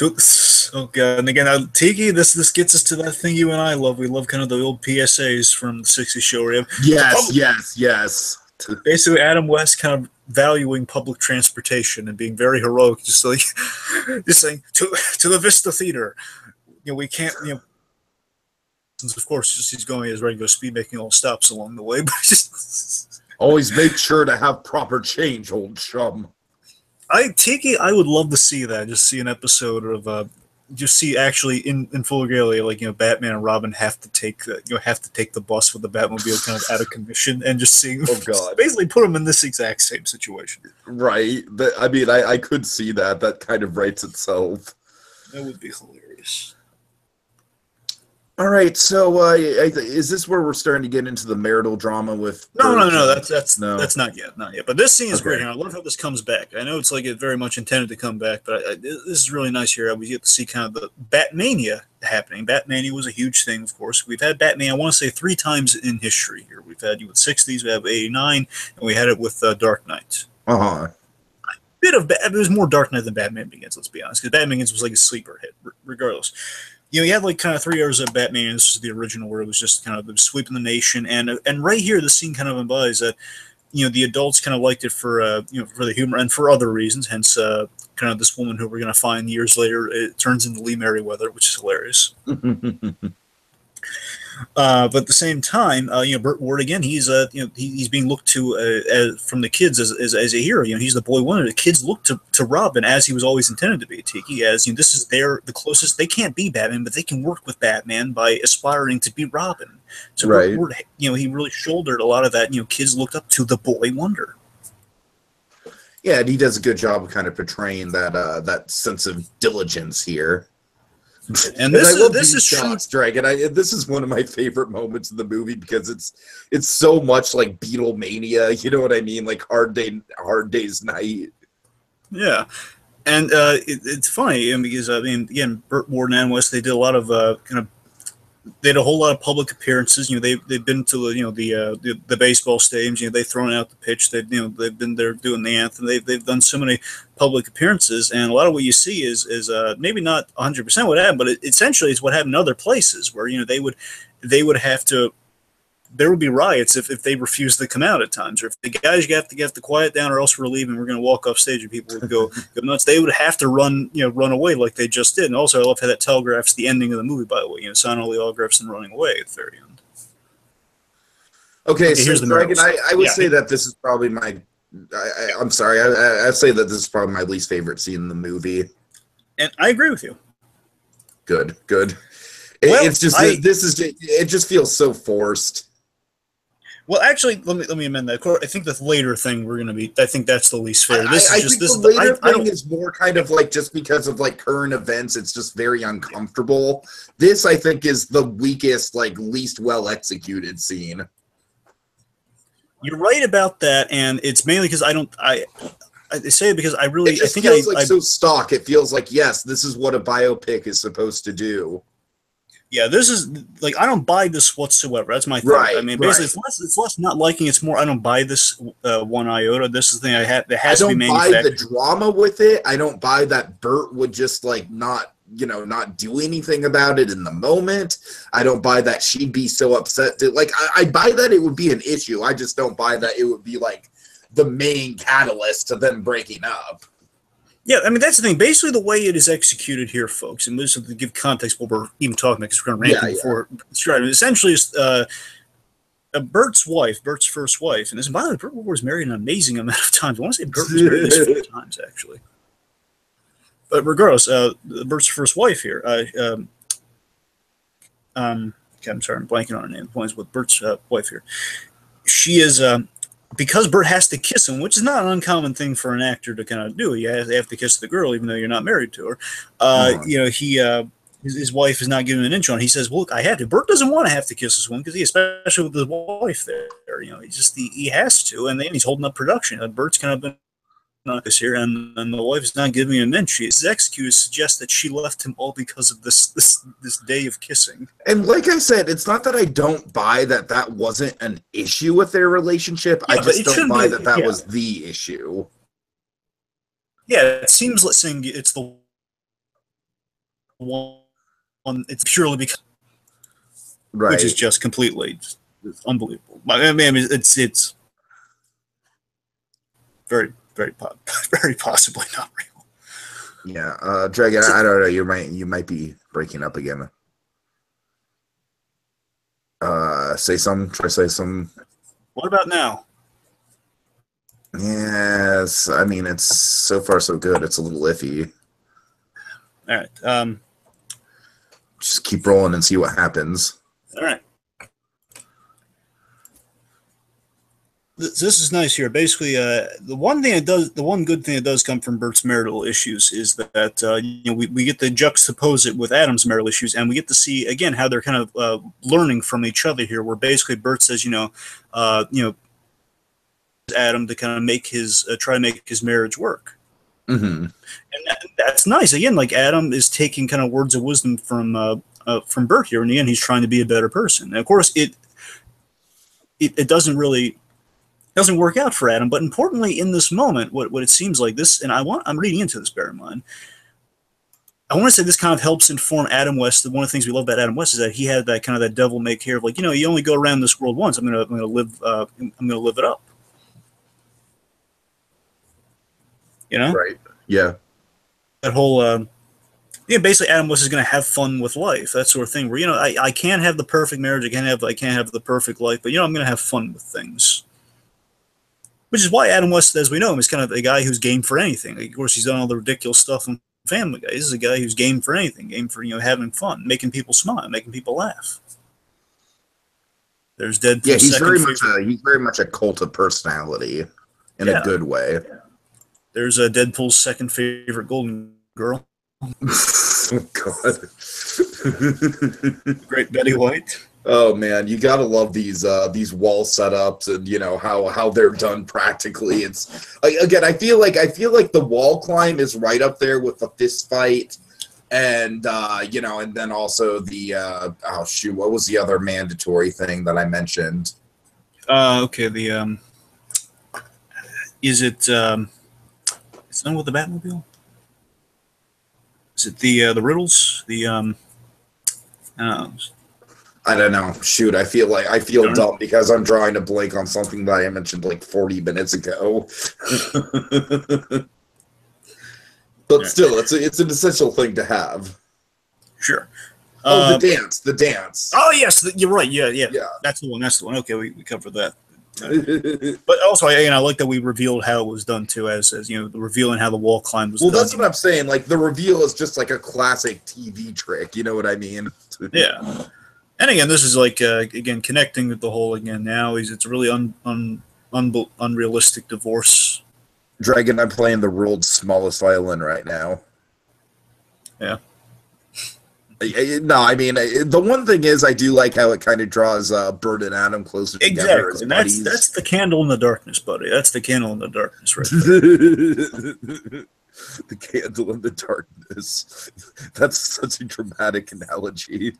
Oh god! And again, Tiki, this gets us to that thing you and I love. We love kind of the old PSAs from the '60s show. Where Yes. Basically, Adam West kind of valuing public transportation and being very heroic, just saying to the Vista Theater, we can't, of course, he's going as regular speed, making all stops along the way, but just always make sure to have proper change, old chum. Tiki, I would love to see that. Just see an episode of just see actually in full regalia, like Batman and Robin have to take the bus with the Batmobile kind of out of commission, and just seeing basically put them in this exact same situation. Right. I mean, I could see that. That kind of writes itself. That would be hilarious. All right, so is this where we're starting to get into the marital drama with? No. That's not yet. But this scene is great, and I love how this comes back. I know it's like it very much intended to come back, but this is really nice here. We get to see kind of the Batmania happening. Batmania was a huge thing, of course. We've had Batman, I want to say 3 times in history here. We've had you with 60s, we have 89, and we had it with Dark Knight. It was more Dark Knight than Batman Begins, let's be honest, because Batman Begins was like a sleeper hit, regardless. You had like kind of 3 hours of Batman, and this is the original, where it was just kind of sweeping the nation, and right here, the scene kind of implies that, the adults kind of liked it for, for the humor and for other reasons, hence kind of this woman who we're going to find years later, it turns into Lee Merriweather, which is hilarious. But at the same time, Burt Ward again, he's being looked to from the kids as a hero. He's the boy wonder. The kids look to Robin as he was always intended to be. Tiki, as this is the closest they can't be Batman, but they can work with Batman by aspiring to be Robin. So Burt Ward, he really shouldered a lot of that. Kids looked up to the boy wonder. Yeah, and he does a good job of kind of portraying that sense of diligence here. And this is shots, Dragon. This is one of my favorite moments of the movie because it's so much like Beatlemania. You know what I mean? Like Hard Day's Night. Yeah, and it's funny because again, Burt Ward and Ann West, they did a lot of they had a whole lot of public appearances. They've been to the baseball stadiums. They've thrown out the pitch. They've been there doing the anthem. They've done so many public appearances, and a lot of what you see is maybe not 100% what happened, but essentially it's what happened in other places where they would have to. There would be riots if they refused to come out at times, or if the guys you have to quiet down, or else we're leaving. We're going to walk off stage, and people would go nuts. They would have to run away like they just did. And also, I love how that telegraphs the ending of the movie. By the way, sign all the autographs and running away at the very end. Okay, so here's the Dragon. I would say that this is probably my. I'm sorry. I'd say that this is probably my least favorite scene in the movie. And I agree with you. Good. It's just it just feels so forced. Well, actually, let me amend that. I think the later thing I think that's the least fair. I think the later thing is more kind of like just because of like current events, it's just very uncomfortable. This, I think, is the weakest, like least well executed scene. You're right about that, and it's mainly because I say it because I think feels like so stock. It feels like, yes, this is what a biopic is supposed to do. Yeah, this is like I don't buy this whatsoever. That's my thing. Right, I mean, basically, it's less not liking. It's more I don't buy this one iota. This is the thing I have. That has to be manufactured. I don't buy the drama with it. I don't buy that Burt would just like not do anything about it in the moment. I don't buy that she'd be so upset. I buy that it would be an issue. I just don't buy that it would be like the main catalyst to them breaking up. Yeah, I mean, that's the thing. Basically, the way it is executed here, folks, and this is to give context what we're even talking about, because we're going to rant before. Yeah. Essentially, it's Burt's wife, Burt's first wife, and this, by the way, Burt was married an amazing amount of times. I want to say Burt was married 4 times, actually. But regardless, Burt's first wife here, okay, I'm sorry, I'm blanking on her name. The point is with Burt's wife here. She is... because Burt has to kiss him, which is not an uncommon thing for an actor to kind of do. You have to kiss the girl, even though you're not married to her. His wife is not giving him an inch on. He says, "Well, look, I have to." Burt doesn't want to have to kiss this one because especially with his wife there. He has to, and then he's holding up production. And Burt's kind of been this here, and the wife is not giving him an inch. His excuse suggests that she left him all because of this day of kissing. And like I said, it's not that I don't buy that wasn't an issue with their relationship. I just don't buy that was the issue. Yeah, it seems like saying it's the one. It's purely because, which is just completely it's unbelievable. I mean, it's very. Very possibly not real. Yeah, Dragon. I don't know. You might be breaking up again. Say something. Try to say something. What about now? Yes, I mean it's so far so good. It's a little iffy. All right. Just keep rolling and see what happens. All right. This is nice here. Basically, the one good thing that does come from Burt's marital issues is that we get to juxtapose it with Adam's marital issues, and we get to see again how they're kind of learning from each other here. Where basically Burt says, Adam to kind of try to make his marriage work. Mm-hmm. And that's nice. Again, like Adam is taking kind of words of wisdom from from Burt here. In the end, he's trying to be a better person. And of course, it doesn't work out for Adam. But importantly, in this moment, what it seems like this, and I'm reading into this. Bear in mind, I want to say this kind of helps inform Adam West. One of the things we love about Adam West is that he had that kind of that devil may care of like, you only go around this world once. I'm gonna live it up. Right. Yeah. That whole basically Adam West is going to have fun with life, that sort of thing. Where I can't have the perfect marriage, I can't have the perfect life, but I'm going to have fun with things. Which is why Adam West, as we know him, is kind of a guy who's game for anything. Like, of course, he's done all the ridiculous stuff on Family Guy. This is a guy who's game for anything, game for having fun, making people smile, making people laugh. There's Deadpool's he's very much a cult of personality in a good way. Yeah. There's Deadpool's second favorite Golden Girl. Oh, God. Great Betty White. Oh man, you gotta love these wall setups and how they're done practically. It's again, I feel like the wall climb is right up there with the fist fight, and and then also the what was the other mandatory thing that I mentioned? Okay, the is it it's not with the Batmobile? Is it the riddles? I don't know. Shoot, I feel dumb because I'm drawing a blank on something that I mentioned like 40 minutes ago. But still, it's an essential thing to have. Sure. Oh, the dance. Oh yes, you're right. Yeah. That's the one. Okay, we covered that. But also, I like that we revealed how it was done too, as the revealing how the wall climb was done. Well, that's what I'm saying. Like the reveal is just like a classic TV trick. You know what I mean? Yeah. And again, this is like again connecting with the whole again. Now it's a really unrealistic divorce. Dragon, I'm playing the world's smallest violin right now. Yeah. No, I mean the one thing is I do like how it kind of draws Burt and Adam closer together. Exactly, and that's the candle in the darkness, buddy. That's the candle in the darkness, right there. The candle in the darkness. That's such a dramatic analogy.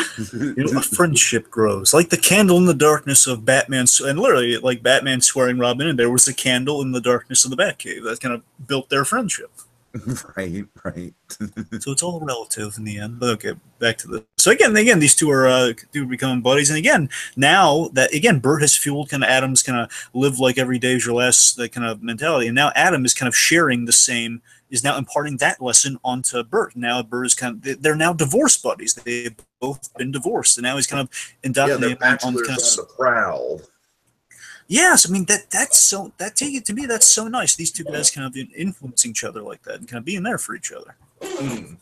A friendship grows like the candle in the darkness of Batman, and literally like Batman swearing Robin, and there was a candle in the darkness of the Batcave that kind of built their friendship. Right. So it's all relative in the end. But okay, back to this. So again, these two are becoming buddies, and again, now that Burt has fueled kind of Adam's kind of live like every day is your last that kind of mentality, and now Adam is kind of sharing the same, is now imparting that lesson onto Burt. Now Burt is they're now divorce buddies. They've both been divorced, and now he's kind of indoctrinating on kind of the prowl. Yes, I mean to me that's so nice. These two guys kind of influencing each other like that and kind of being there for each other. Mm.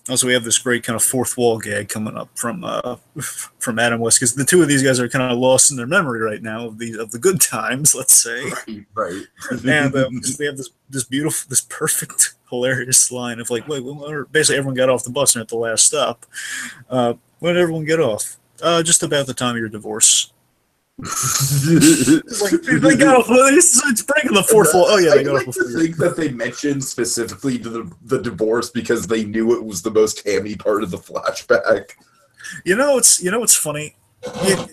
Also, we have this great kind of fourth wall gag coming up from Adam West, because the two of these guys are kind of lost in their memory right now of the good times, let's say. Right. And they have this perfect, hilarious line of like, wait, basically everyone got off the bus and at the last stop. When did everyone get off? Just about the time of your divorce. It's like they got off. It's breaking the fourth wall. Oh yeah, they got off before. I think that they mentioned specifically to the divorce because they knew it was the most hammy part of the flashback. It's funny.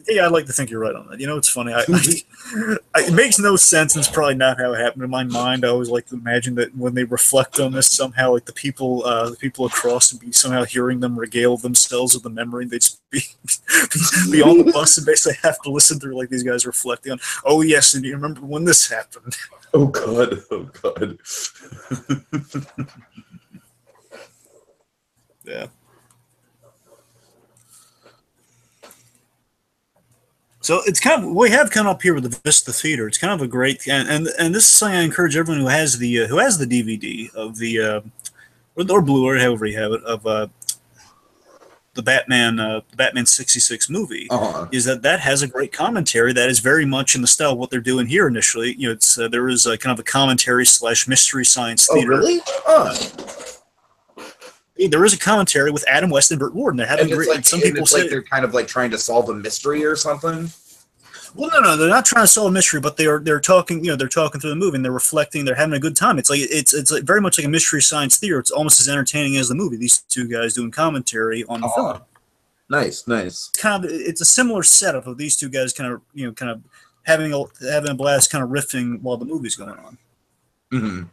Yeah, I'd like to think you're right on that. It's funny. It makes no sense, and it's probably not how it happened in my mind. I always like to imagine that when they reflect on this, somehow like the people across and be somehow hearing them regale themselves with the memory. They'd be on the bus and basically have to listen to like these guys reflecting on. Oh yes, and you remember when this happened? Oh god. Yeah. So it's kind of we have come up here with the Vista Theater. It's kind of a great and this is something I encourage everyone who has the DVD of the or Blu-ray, however you have it, of the Batman 66 movie, is that has a great commentary that is very much in the style of what they're doing here initially. It's there is a kind of a commentary / mystery science theater. Oh really? There is a commentary with Adam West and Burt Ward. They're having great. Some people say they're kind of like trying to solve a mystery or something. Well, no, they're not trying to solve a mystery, but they're talking. They're talking through the movie and they're reflecting. They're having a good time. It's like very much like a mystery science theater. It's almost as entertaining as the movie. These two guys doing commentary on the film. Nice. It's a similar setup of these two guys kind of having a blast, kind of riffing while the movie's going on. Mm-hmm.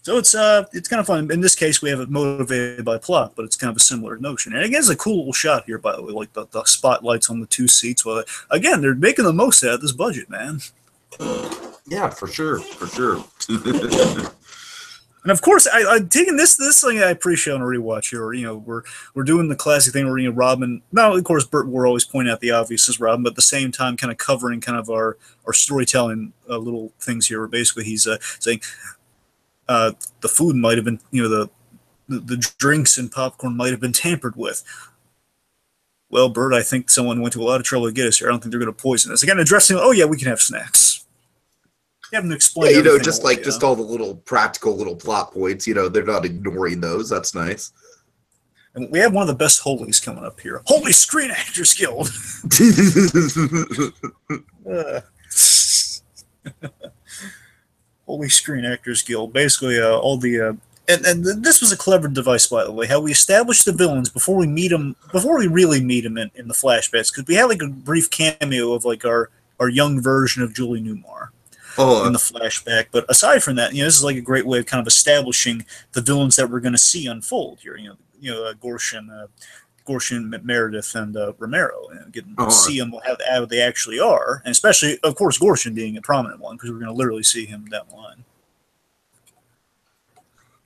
So it's kind of fun. In this case, we have it motivated by plot, but it's kind of a similar notion. And again, it's a cool little shot here, by the way, like the spotlights on the two seats. Well, again, they're making the most out of this budget, man. Yeah, for sure. And of course, I taking this thing I appreciate on a rewatch here. We're doing the classic thing where Robin. Now, of course, Burt will always point out the obvious as Robin, but at the same time, kind of covering kind of our storytelling little things here. Where basically, he's saying. The food might have been, the drinks and popcorn might have been tampered with. Well, Bert, I think someone went to a lot of trouble to get us here. I don't think they're going to poison us. Again, addressing, oh yeah, we can have snacks. You haven't explained. Yeah, just all the little practical little plot points. They're not ignoring those. That's nice. And we have one of the best holies coming up here. Holy Screen Actors Guild. Holy Screen Actors Guild. Basically, all the and this was a clever device, by the way. How we established the villains before we really meet them in the flashbacks, because we had like a brief cameo of like our young version of Julie Newmar in the flashback. But aside from that, this is like a great way of kind of establishing the villains that we're going to see unfold here. Gorshin, Meredith, and Romero, getting to see them how they actually are, and especially, of course, Gorshin being a prominent one, because we're going to literally see him down the line.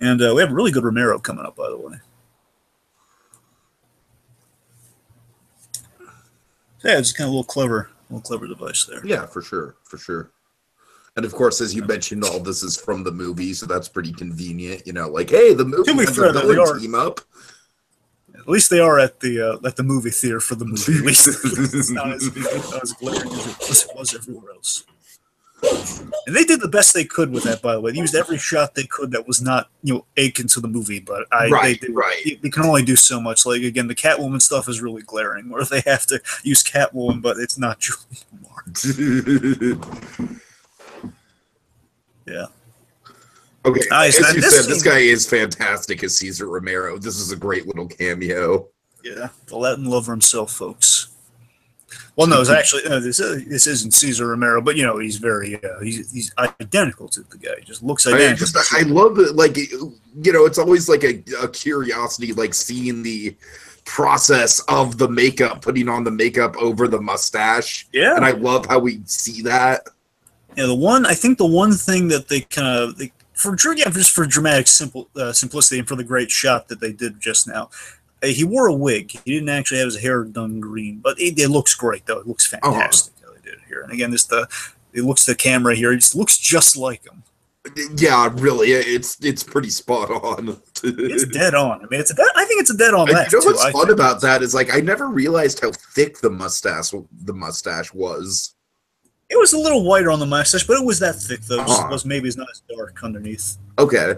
And we have a really good Romero coming up, by the way. So yeah, it's kind of a little clever device there. Yeah, for sure. And of course, as you mentioned, all this is from the movie, so that's pretty convenient. Like, hey, the movie has a villain team up. At least they are at the movie theater for the movie. At least it's not as glaring as it was everywhere else. And they did the best they could with that, by the way. They used every shot they could that was not akin to the movie, but they can only do so much. Like, again, the Catwoman stuff is really glaring, where they have to use Catwoman, but it's not Julie Newmar. Yeah. Okay, as you said, this guy is fantastic as Cesar Romero. This is a great little cameo. Yeah, the Latin lover himself, folks. Well, no, it's actually this isn't Cesar Romero, but he's very he's identical to the guy. He just looks identical. I love it. Like it's always like a curiosity, like seeing the process of the makeup, putting on the makeup over the mustache. Yeah, and I love how we see that. Yeah, the one thing that they kind of just for dramatic simplicity and for the great shot that they did just now. He wore a wig. He didn't actually have his hair done green, but it looks great, though. It looks fantastic how they did it here. And again, it looks the camera here. It just looks just like him. Yeah, really, it's pretty spot on. It's dead on. I mean, I think it's a dead on laugh. What's fun about that is I never realized how thick the mustache was. It was a little whiter on the mustache, but it was that thick though. Maybe it's not as dark underneath. Okay.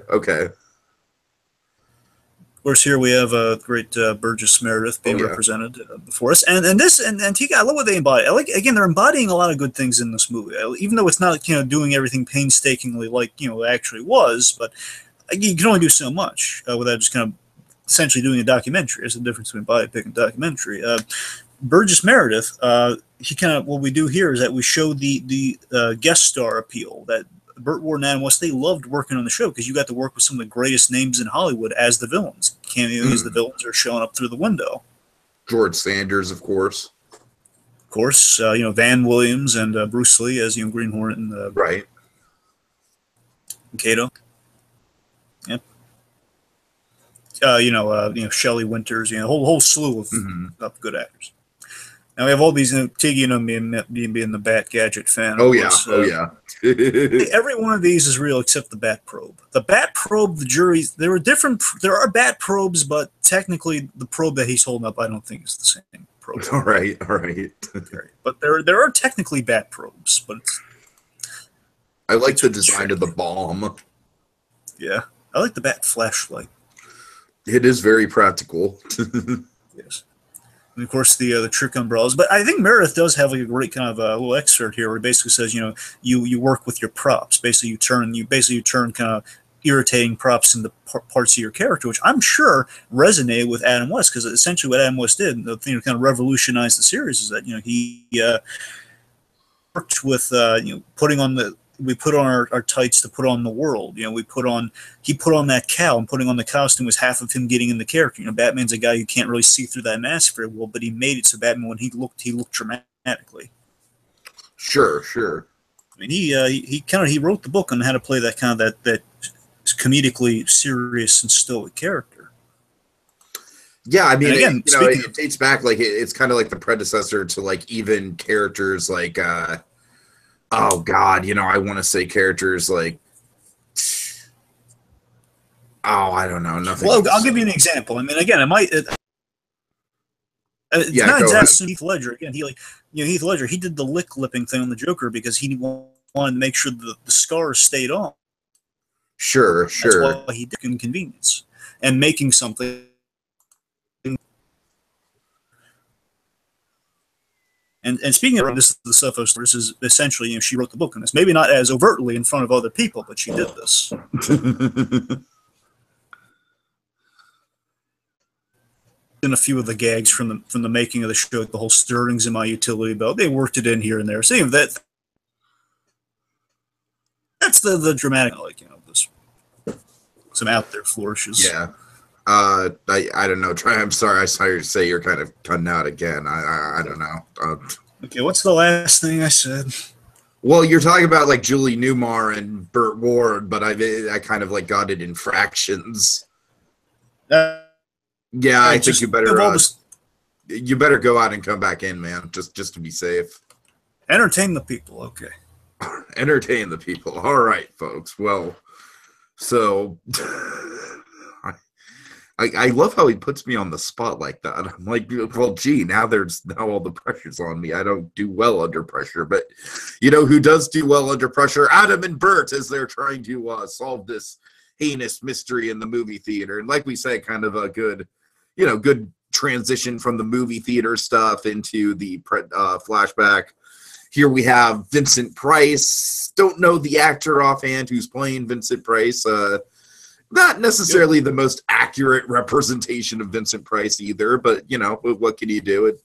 Of course, here we have a great Burgess Meredith being represented before us, and Tiki. I love what they embody. They're embodying a lot of good things in this movie, even though it's not doing everything painstakingly like it actually was. But you can only do so much without just kind of essentially doing a documentary. There's a difference between biopic and documentary. Burgess Meredith, what we do here is that we show the guest star appeal that Burt Ward and Adam West, they loved working on the show because you got to work with some of the greatest names in Hollywood as the villains. Cameos, the villains are showing up through the window. George Sanders, of course. Of course, Van Williams and Bruce Lee as Green Hornet and right. Kato. Yep. Shelley Winters. A whole slew of good actors. Now we have all these, Tiki being the Bat Gadget fan. Course. Every one of these is real except the Bat Probe. The Bat Probe, the juries, there are Bat Probes, but technically the probe that he's holding up, I don't think is the same probe. All right. But there are technically Bat Probes, but I like the design of the bomb. Yeah, I like the Bat flashlight. It is very practical. Yes. And of course, the trick umbrellas. But I think Meredith does have like a great kind of a little excerpt here where it basically says, you work with your props. Basically, you turn kind of irritating props into parts of your character, which I'm sure resonated with Adam West, because essentially what Adam West did, the thing that kind of revolutionized the series, is that he worked with putting on we put on our tights to put on the world. He put on that cowl, and putting on the costume was half of him getting in the character. Batman's a guy you can't really see through that mask very well, but he made it so Batman, when he looked dramatically. Sure. I mean, he wrote the book on how to play that kind of that comedically serious and stoic character. Yeah, I mean, and again, it dates back, like it's kind of like the predecessor to like even characters like oh God, I want to say characters like, oh, I don't know, nothing. Well, I'll give you an example. I mean, again, it's not exactly Heath Ledger. Again, Heath Ledger, he did the lipping thing on the Joker because he wanted to make sure the scars stayed on. Sure. That's why he did inconvenience and making something. And speaking of this, the Suffolk story, this is essentially, she wrote the book on this. Maybe not as overtly in front of other people, but she did this. And a few of the gags from the making of the show, the whole stirrings in my utility belt, they worked it in here and there. So that's the dramatic, this some out there flourishes. Yeah. I don't know. I'm sorry. I saw you say you're kind of cutting out again. I don't know. Okay, what's the last thing I said? Well, you're talking about like Julie Newmar and Burt Ward, but I kind of like got it in fractions. Yeah, I think you better go out and come back in, man. Just to be safe. Entertain the people, okay. Entertain the people. All right, folks. Well, so. I love how he puts me on the spot like that. I'm like, well, gee, now all the pressure's on me. I don't do well under pressure, but who does do well under pressure? Adam and Burt, as they're trying to solve this heinous mystery in the movie theater. And like we said, kind of a good transition from the movie theater stuff into the flashback. Here we have Vincent Price. Don't know the actor offhand who's playing Vincent Price. Not necessarily the most accurate representation of Vincent Price either, but, what can you do? At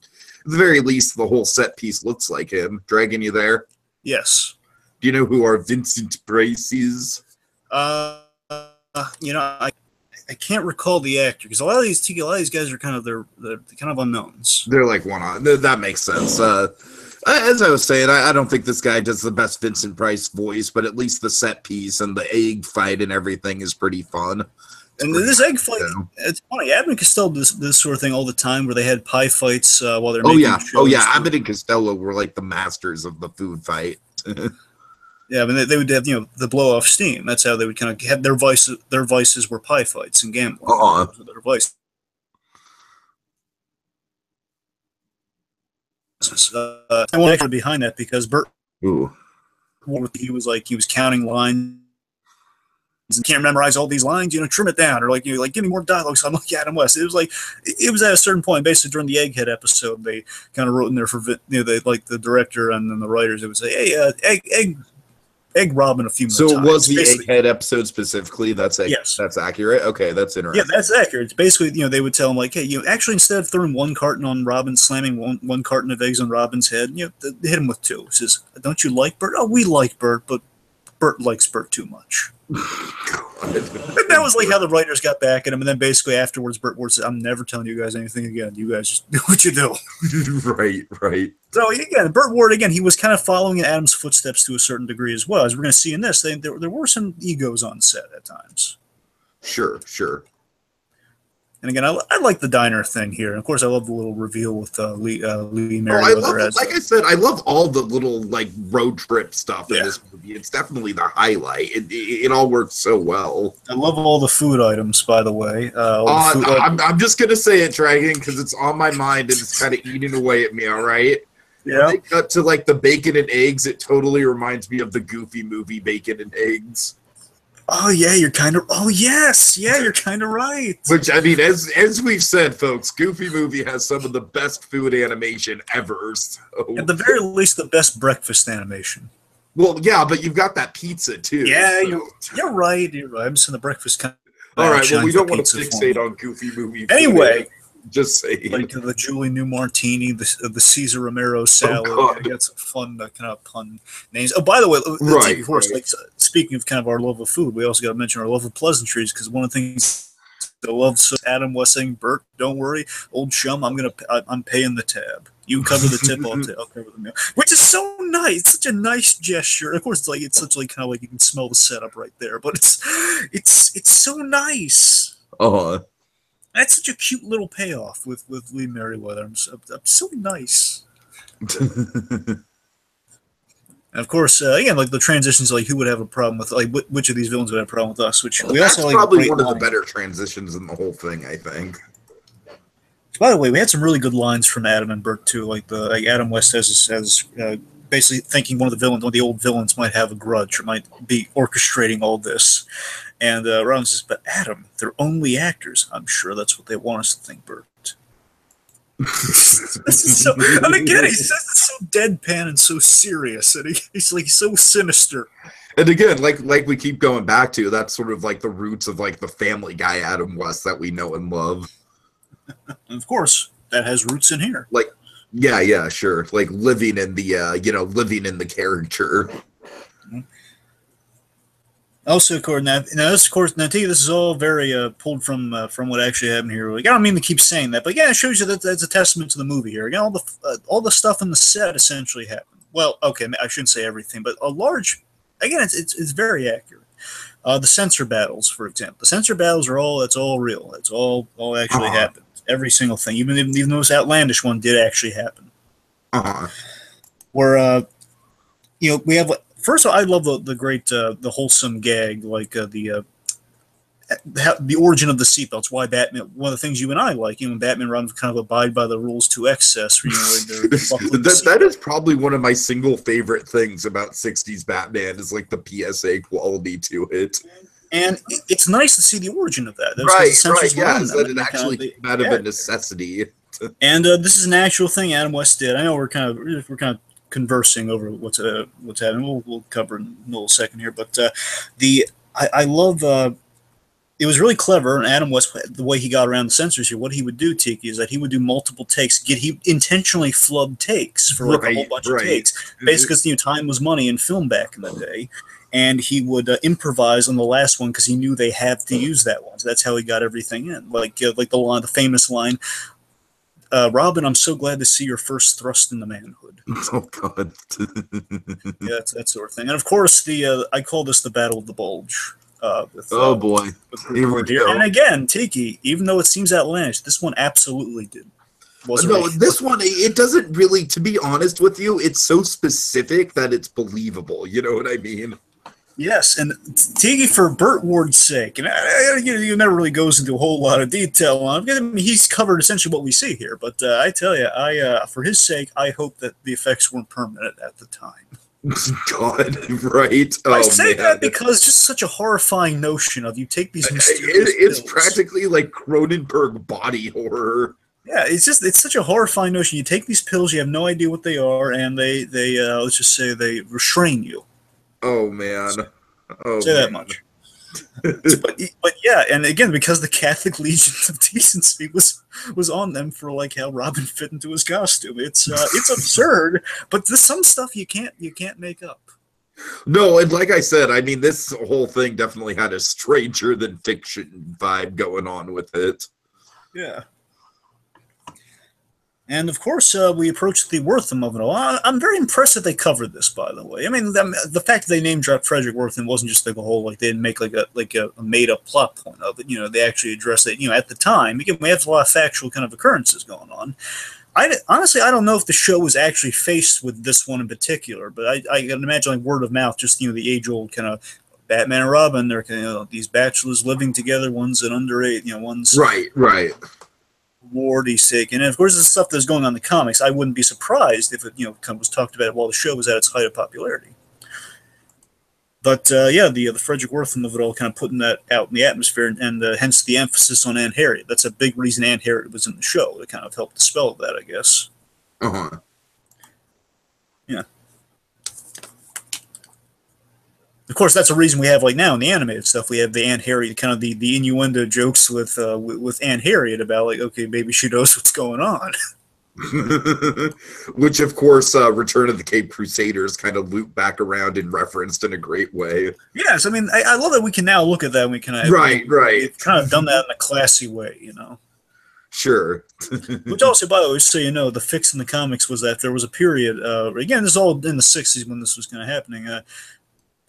the very least, the whole set piece looks like him. Dragon, you there? Yes. Do you know who our Vincent Price is? I can't recall the actor, because a lot of these guys are kind of they're kind of unknowns. They're like one-on. That makes sense. As I was saying, I don't think this guy does the best Vincent Price voice, but at least the set piece and the egg fight and everything is pretty fun. This egg fight, it's funny. Abbott and Costello did this sort of thing all the time, where they had pie fights while they're making shows. Oh yeah, Abbott and Costello were like the masters of the food fight. Yeah, I mean, they would have the blow off steam. That's how they would kind of have their vices. Their vices were pie fights and gambling. Their vices. I want to behind that because Burt, he was counting lines and can't memorize all these lines. Trim it down, or give me more dialogue. So I'm like Adam West. It was at a certain point, basically during the Egghead episode, they kind of wrote in there for they like the director and then the writers. It would say, hey, egg Robin a few more times. So was the Egghead episode specifically? Yes. That's accurate? Okay, that's interesting. Yeah, that's accurate. It's basically, they would tell him, like, hey, actually, instead of throwing one carton on Robin, slamming one carton of eggs on Robin's head, hit him with two. He says, don't you like Burt? Oh, we like Burt, but Burt likes Burt too much. And that was like how the writers got back at him, and then basically afterwards, Burt Ward said, I'm never telling you guys anything again. You guys just do what you do. Right. So again, Burt Ward, he was kind of following in Adam's footsteps to a certain degree as well. As we're going to see in this, there were some egos on set at times. Sure. And again, I like the diner thing here. And of course, I love the little reveal with Lee Merriweather. Like I said, I love all the little road trip stuff in this movie. It's definitely the highlight. It all works so well. I love all the food items, by the way. I'm just gonna say it, Dragon, because it's on my mind and it's kind of eating away at me. All right. Yeah. When they cut to the bacon and eggs, it totally reminds me of the Goofy movie Bacon and Eggs. Oh yeah, you're kind of. Oh yes, yeah, you're kind of right. Which, I mean, as we've said, folks, Goofy Movie has some of the best food animation ever. So. At the very least, the best breakfast animation. Well, yeah, but you've got that pizza too. Yeah, so. you're right. You're right. I'm saying the breakfast kind of. All right, well, we don't want to fixate on Goofy Movie. Anyway, just saying. Like the Julie New Martini, the Cesar Romero salad. I got some fun kind of pun names. Oh, by the way, like speaking of kind of our love of food, we also got to mention our love of pleasantries, because one of the things I love, so Adam was saying, Burt, don't worry, old chum, I'm paying the tab. You cover the tip, I'll cover the meal, which is so nice. It's such a nice gesture. Of course, it's such like kind of like you can smell the setup right there, but it's so nice. That's such a cute little payoff with Lee Merriweather. I'm so nice. And of course, again, like the transitions, like who would have a problem with, like which of these villains would have a problem with us? Which we also like. Probably one of the better transitions in the whole thing, I think. By the way, we had some really good lines from Adam and Burt too. Like Adam West says basically thinking one of the old villains might have a grudge or might be orchestrating all this. And Robin says, "But Adam, they're only actors. I'm sure that's what they want us to think, Burt." And again, he says it's so deadpan and so serious, and he's like so sinister. And again, like we keep going back to, that's sort of like the roots of like the Family Guy Adam West that we know and love. And of course, that has roots in here. Like, yeah, sure. Like living in the living in the character. Also, of course, this is all very pulled from what actually happened here. Like, I don't mean to keep saying that, but yeah, it shows you that that's a testament to the movie here. Again, all the stuff in the set essentially happened. Well, okay, I shouldn't say everything, but a large. Again, it's very accurate. The censor battles, for example, the censor battles are all real. It's all actually happened. Every single thing, even those outlandish one did actually happen. Where we have. First of all, I love the great, the wholesome gag, like the origin of the seatbelts. Why Batman? One of the things you and I like, when Batman and Robin kind of abide by the rules to excess. That is probably one of my single favorite things about '60s Batman is like the PSA quality to it. And it's nice to see the origin of that. Right, yes, that it actually came out of a necessity. And this is an actual thing Adam West did. I know we're kind of conversing over what's happening. We'll cover in a little second here, but I love it was really clever, and Adam West, the way he got around the censors here, what he would do, Tiki, is that he would do multiple takes. He intentionally flubbed takes for like a whole bunch of takes, basically because time was money in film back in the day, and he would improvise on the last one because he knew they had to use that one. So that's how he got everything in, like the famous line. Robin, I'm so glad to see your first thrust into manhood. Oh God! Yeah, it's that sort of thing. And of course, I call this the Battle of the Bulge. Boy, here we go. And again, Tiki, even though it seems outlandish, this one absolutely did. This one, it doesn't really. To be honest with you, it's so specific that it's believable. You know what I mean? Yes, and Tiki, for Burt Ward's sake, and you never really goes into a whole lot of detail on it. I mean, he's covered essentially what we see here, but I tell you, for his sake, I hope that the effects weren't permanent at the time. God, right? I say that because just such a horrifying notion of you take these mysterious it's pills. Practically like Cronenberg body horror. Yeah, it's such a horrifying notion. You take these pills, you have no idea what they are, and they let's just say they restrain you. Oh man! Say that much. but yeah, and again, because the Catholic Legion of Decency was on them for like how Robin fit into his costume. It's absurd, but there's some stuff you can't make up. No, and like I said, I mean, this whole thing definitely had a stranger than fiction vibe going on with it. Yeah. And of course, we approach the Wortham of it all. I'm very impressed that they covered this, by the way. I mean, the fact that they name dropped Frederick Wortham wasn't just like a whole they didn't make like a made up plot point of it. They actually addressed it. At the time, again, we have a lot of factual kind of occurrences going on. Honestly, I don't know if the show was actually faced with this one in particular, but I can imagine like word of mouth, just the age old kind of Batman and Robin. They're these bachelors living together. One's an underage, one's right. Ward he's taken, and of course, the stuff that's going on in the comics. I wouldn't be surprised if it was talked about while the show was at its height of popularity. But yeah, the Frederick Wortham of it all kind of putting that out in the atmosphere, and hence the emphasis on Aunt Harriet. That's a big reason Aunt Harriet was in the show. It kind of helped dispel that, I guess. Uh-huh. Yeah. Of course, that's a reason we have, like, now in the animated stuff, we have the Aunt Harriet, kind of the innuendo jokes with Aunt Harriet about, like, okay, maybe she knows what's going on. Which, of course, Return of the Cape Crusaders kind of loop back around and referenced in a great way. Yes, I mean, I love that we can now look at that and we can right. We've kind of done that in a classy way, you know. Sure. Which also, by the way, so you know, the fix in the comics was that there was a period, again, this is all in the 60s when this was kind of happening,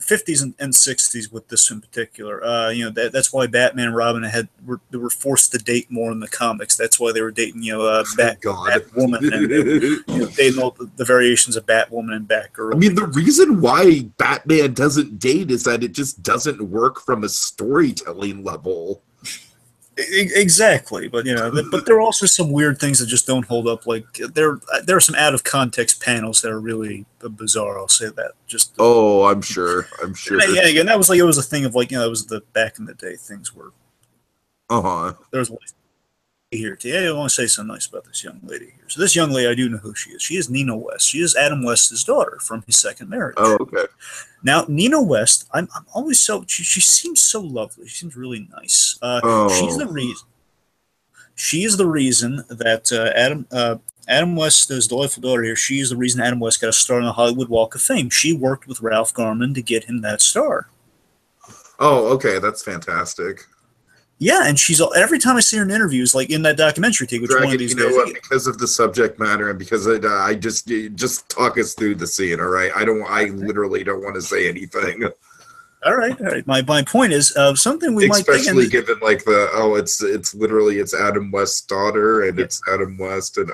50s and 60s with this in particular. You know, that's why Batman and Robin were forced to date more in the comics. That's why they were dating, you know, Batwoman and you know, dating all the variations of Batwoman and Batgirl. I mean, the reason why Batman doesn't date is that it just doesn't work from a storytelling level. Exactly, but you know, but there are also some weird things that just don't hold up. Like there are some out of context panels that are really bizarre. I'll say that. Just I'm sure. Yeah, again, that was like, it was a thing of, like, you know, it was the back in the day things were. There was here. Yeah, I want to say something nice about this young lady here. So this young lady, I do know who she is. She is Nina West. She is Adam West's daughter from his second marriage. Oh, okay. Now, Nina West, I'm always so, she seems so lovely. She seems really nice. She's the reason. She is the reason that Adam West, his delightful daughter here, she is the reason Adam West got a star on the Hollywood Walk of Fame. She worked with Ralph Garman to get him that star. Oh, okay, that's fantastic. Yeah, and she's every time I see her in interviews, like in that documentary, which Dragon, one of these you know days, what? Because of the subject matter and because I just talk us through the scene. All right, I literally don't want to say anything. All right. My point is something we especially given like it's literally Adam West's daughter and it's Adam West and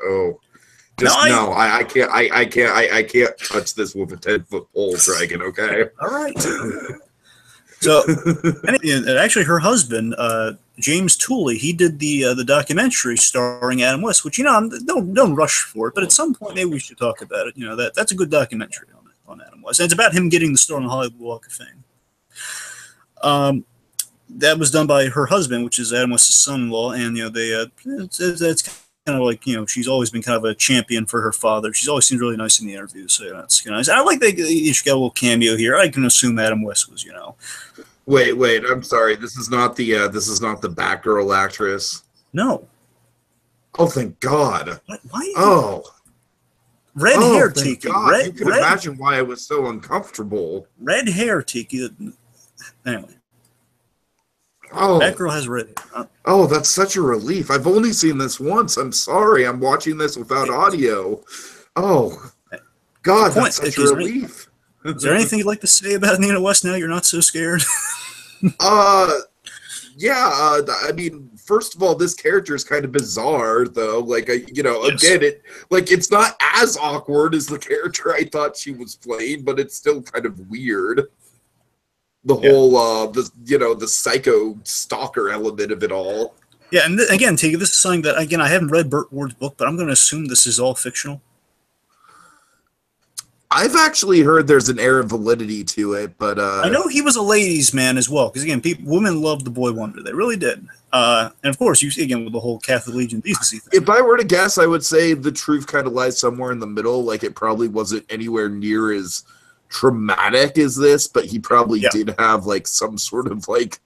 I can't touch this with a 10-foot pole, Dragon. Okay. All right. So, actually, her husband, James Tooley, he did the documentary starring Adam West, which, you know, don't rush for it, but at some point maybe we should talk about it. You know, that's a good documentary on Adam West, and it's about him getting the star on the Hollywood Walk of Fame. That was done by her husband, which is Adam West's son-in-law, and you know that's kind of like, you know, she's always been kind of a champion for her father. She's always seemed really nice in the interviews, so that's kind of nice. I like that she got a little cameo here. I can assume Adam West was, you know. Wait, I'm sorry. This is not the Batgirl actress. No. Oh, thank God. Why? Oh. Red hair, Tiki. You can imagine why I was so uncomfortable. Red hair, Tiki. Anyway. Oh. Batgirl has red hair. Oh, that's such a relief. I've only seen this once. I'm sorry. I'm watching this without audio. Oh. God, that's such a relief. Is there anything you'd like to say about Nina West now you're not so scared? Yeah, I mean, first of all, this character is kind of bizarre, though. Like, you know, again, it's not as awkward as the character I thought she was playing, but it's still kind of weird. The whole, the psycho stalker element of it all. Yeah, and again, Tiggy, this is something that, again, I haven't read Burt Ward's book, but I'm going to assume this is all fictional. I've actually heard there's an air of validity to it, but I know he was a ladies' man as well, because again, women loved the Boy Wonder. They really did. And of course, you see again with the whole Catholic Legion decency thing. If I were to guess, I would say the truth kind of lies somewhere in the middle. Like, it probably wasn't anywhere near as traumatic as this, but he probably did have like some sort of like,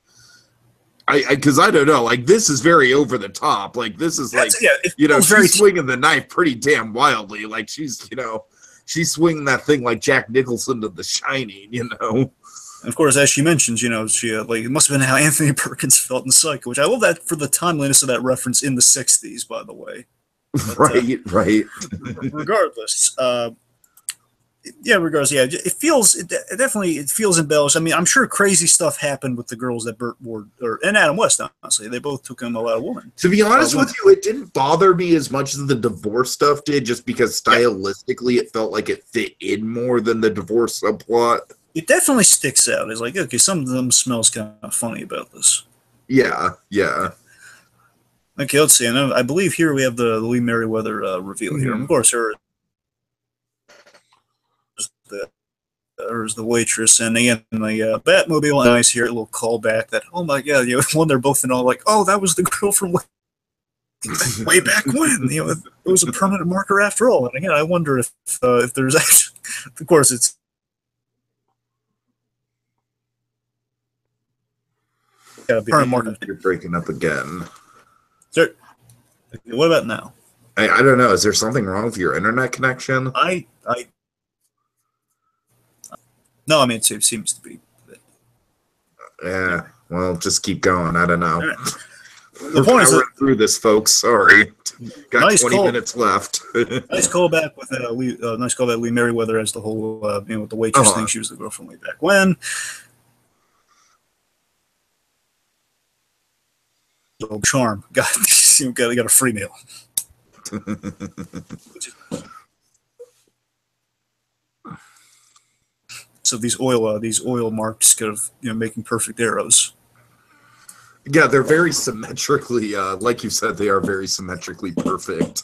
because I don't know, like, this is very over the top. Like, this is like, you know, she's swinging the knife pretty damn wildly. Like, she's, you know, she's swinging that thing like Jack Nicholson to The Shining, you know. And of course, as she mentions, you know, she like, it must have been how Anthony Perkins felt in Psycho, which I love that for the timeliness of that reference in the 60s, by the way. But, right. Regardless, it definitely feels embellished. I mean, I'm sure crazy stuff happened with the girls that Burt Ward and Adam West, honestly. They both took him a lot of women. To be honest with you, it didn't bother me as much as the divorce stuff did, just because stylistically it felt like it fit in more than the divorce subplot. It definitely sticks out. It's like, okay, some of them smells kind of funny about this. Yeah. Okay, let's see. And I believe here we have the Lee Merriweather reveal here. Of course, her or as the waitress, and again the Batmobile. Nice here, a little callback that, oh my god, when they're both in all like, oh, that was the girl from way back when, it was a permanent marker after all. And again, I wonder if there's actually, of course, it's gotta be permanent marker. You're breaking up again. Sir, what about now? I don't know. Is there something wrong with your internet connection? No, I mean, it seems to be. Yeah, well, just keep going. I don't know. Right. The point is that through this, folks. Sorry, got nice 20 minutes left. Nice callback with nice callback Lee Merriweather as the whole with the waitress thing. She was the girl from way back when. So, charm, got a free meal. So these oil marks kind of making perfect arrows. Yeah, they're very symmetrically, like you said, they are very symmetrically perfect.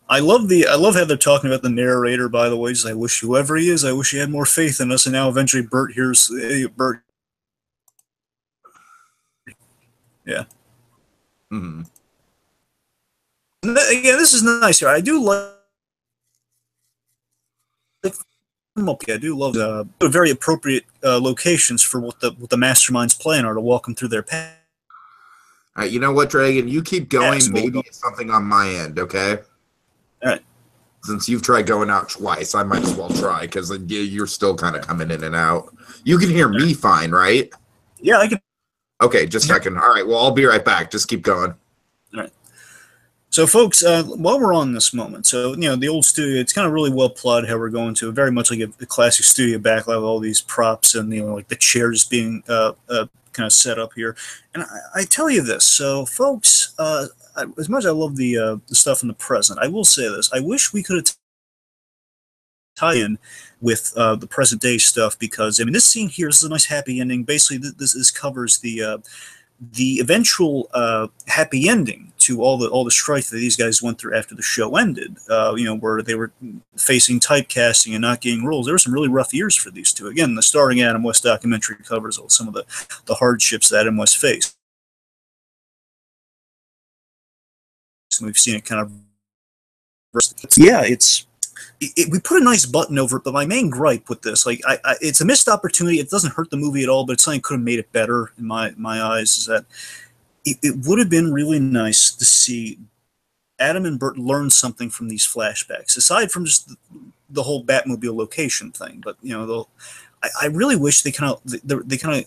I love how they're talking about the narrator. By the way, I wish whoever he is, I wish he had more faith in us. And now eventually, Burt hears Burt. Yeah. Mm-hmm. Again, this is nice here. I do like. I do love the very appropriate locations for what the masterminds plan are to walk them through their path. All right, you know what, Dragon? You keep going. Maybe it's something on my end, okay? All right. Since you've tried going out twice, I might as well try, because you're still kind of coming in and out. You can hear me fine, right? Yeah, I can. Okay, just a second. All right, well, I'll be right back. Just keep going. All right. So, folks, while we're on this moment, so, the old studio, it's kind of really well plotted how we're going to, very much like a classic studio backlot with all these props and, like the chairs being kind of set up here. And I tell you this, so, folks, as much as I love the stuff in the present, I will say this. I wish we could have tied in with the present day stuff, because, I mean, this scene here is a nice happy ending. Basically, this covers the eventual happy ending to all the strife that these guys went through after the show ended, where they were facing typecasting and not getting roles. There were some really rough years for these two. Again, the Starring Adam West documentary covers some of the hardships that Adam West faced. And we've seen it kind of. Yeah, we put a nice button over it, but my main gripe with this, like, it's a missed opportunity. It doesn't hurt the movie at all, but it's something could have made it better in my eyes. Is that it would have been really nice to see Adam and Burt learn something from these flashbacks, aside from just the whole Batmobile location thing. But I really wish they kind of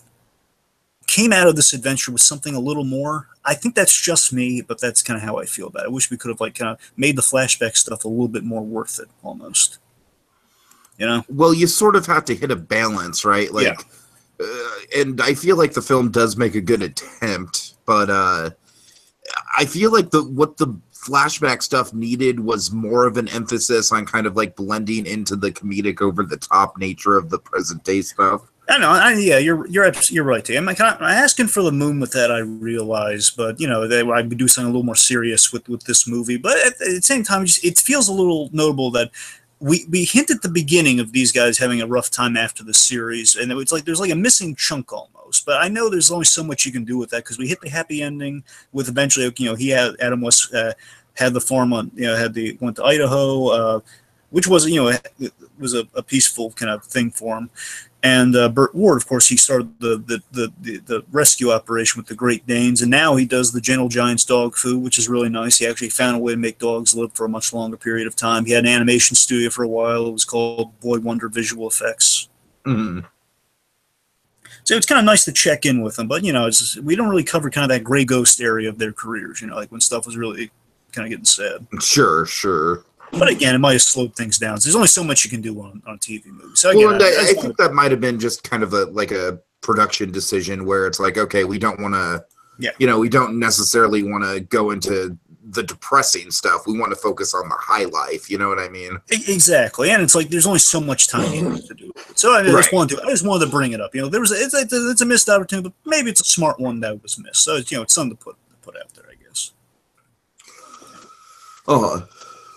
came out of this adventure with something a little more. I think that's just me, but that's kind of how I feel about it. I wish we could have kind of made the flashback stuff a little bit more worth it, almost. Well, you sort of have to hit a balance, right? Like, yeah. And I feel like the film does make a good attempt, but I feel like what the flashback stuff needed was more of an emphasis on kind of like blending into the comedic over the top nature of the present day stuff. I know, yeah, you're right, Tim. I'm asking for the moon with that, I realize, but I'd be doing something a little more serious with this movie. But at the same time, it feels a little notable that we hint at the beginning of these guys having a rough time after the series, and it's like there's like a missing chunk almost. But I know there's only so much you can do with that, because we hit the happy ending with eventually, Adam West had the farm on, went to Idaho, which was it was a peaceful kind of thing for him. And Burt Ward, of course, he started the rescue operation with the Great Danes, and now he does the Gentle Giants dog food, which is really nice. He actually found a way to make dogs live for a much longer period of time. He had an animation studio for a while. It was called Boy Wonder Visual Effects. Mm-hmm. So it's kind of nice to check in with them, but we don't really cover kind of that gray ghost area of their careers. Like when stuff was really kind of getting sad. Sure. But again, it might have slowed things down. So there's only so much you can do on a TV movie. So again, I think that might have been just kind of a production decision where it's like, okay, we don't want to, we don't necessarily want to go into the depressing stuff. We want to focus on the high life. You know what I mean? Exactly. And it's like there's only so much time to do it. So I just wanted to bring it up. It's a missed opportunity, but maybe it's a smart one that was missed. So it's something to put out there, I guess.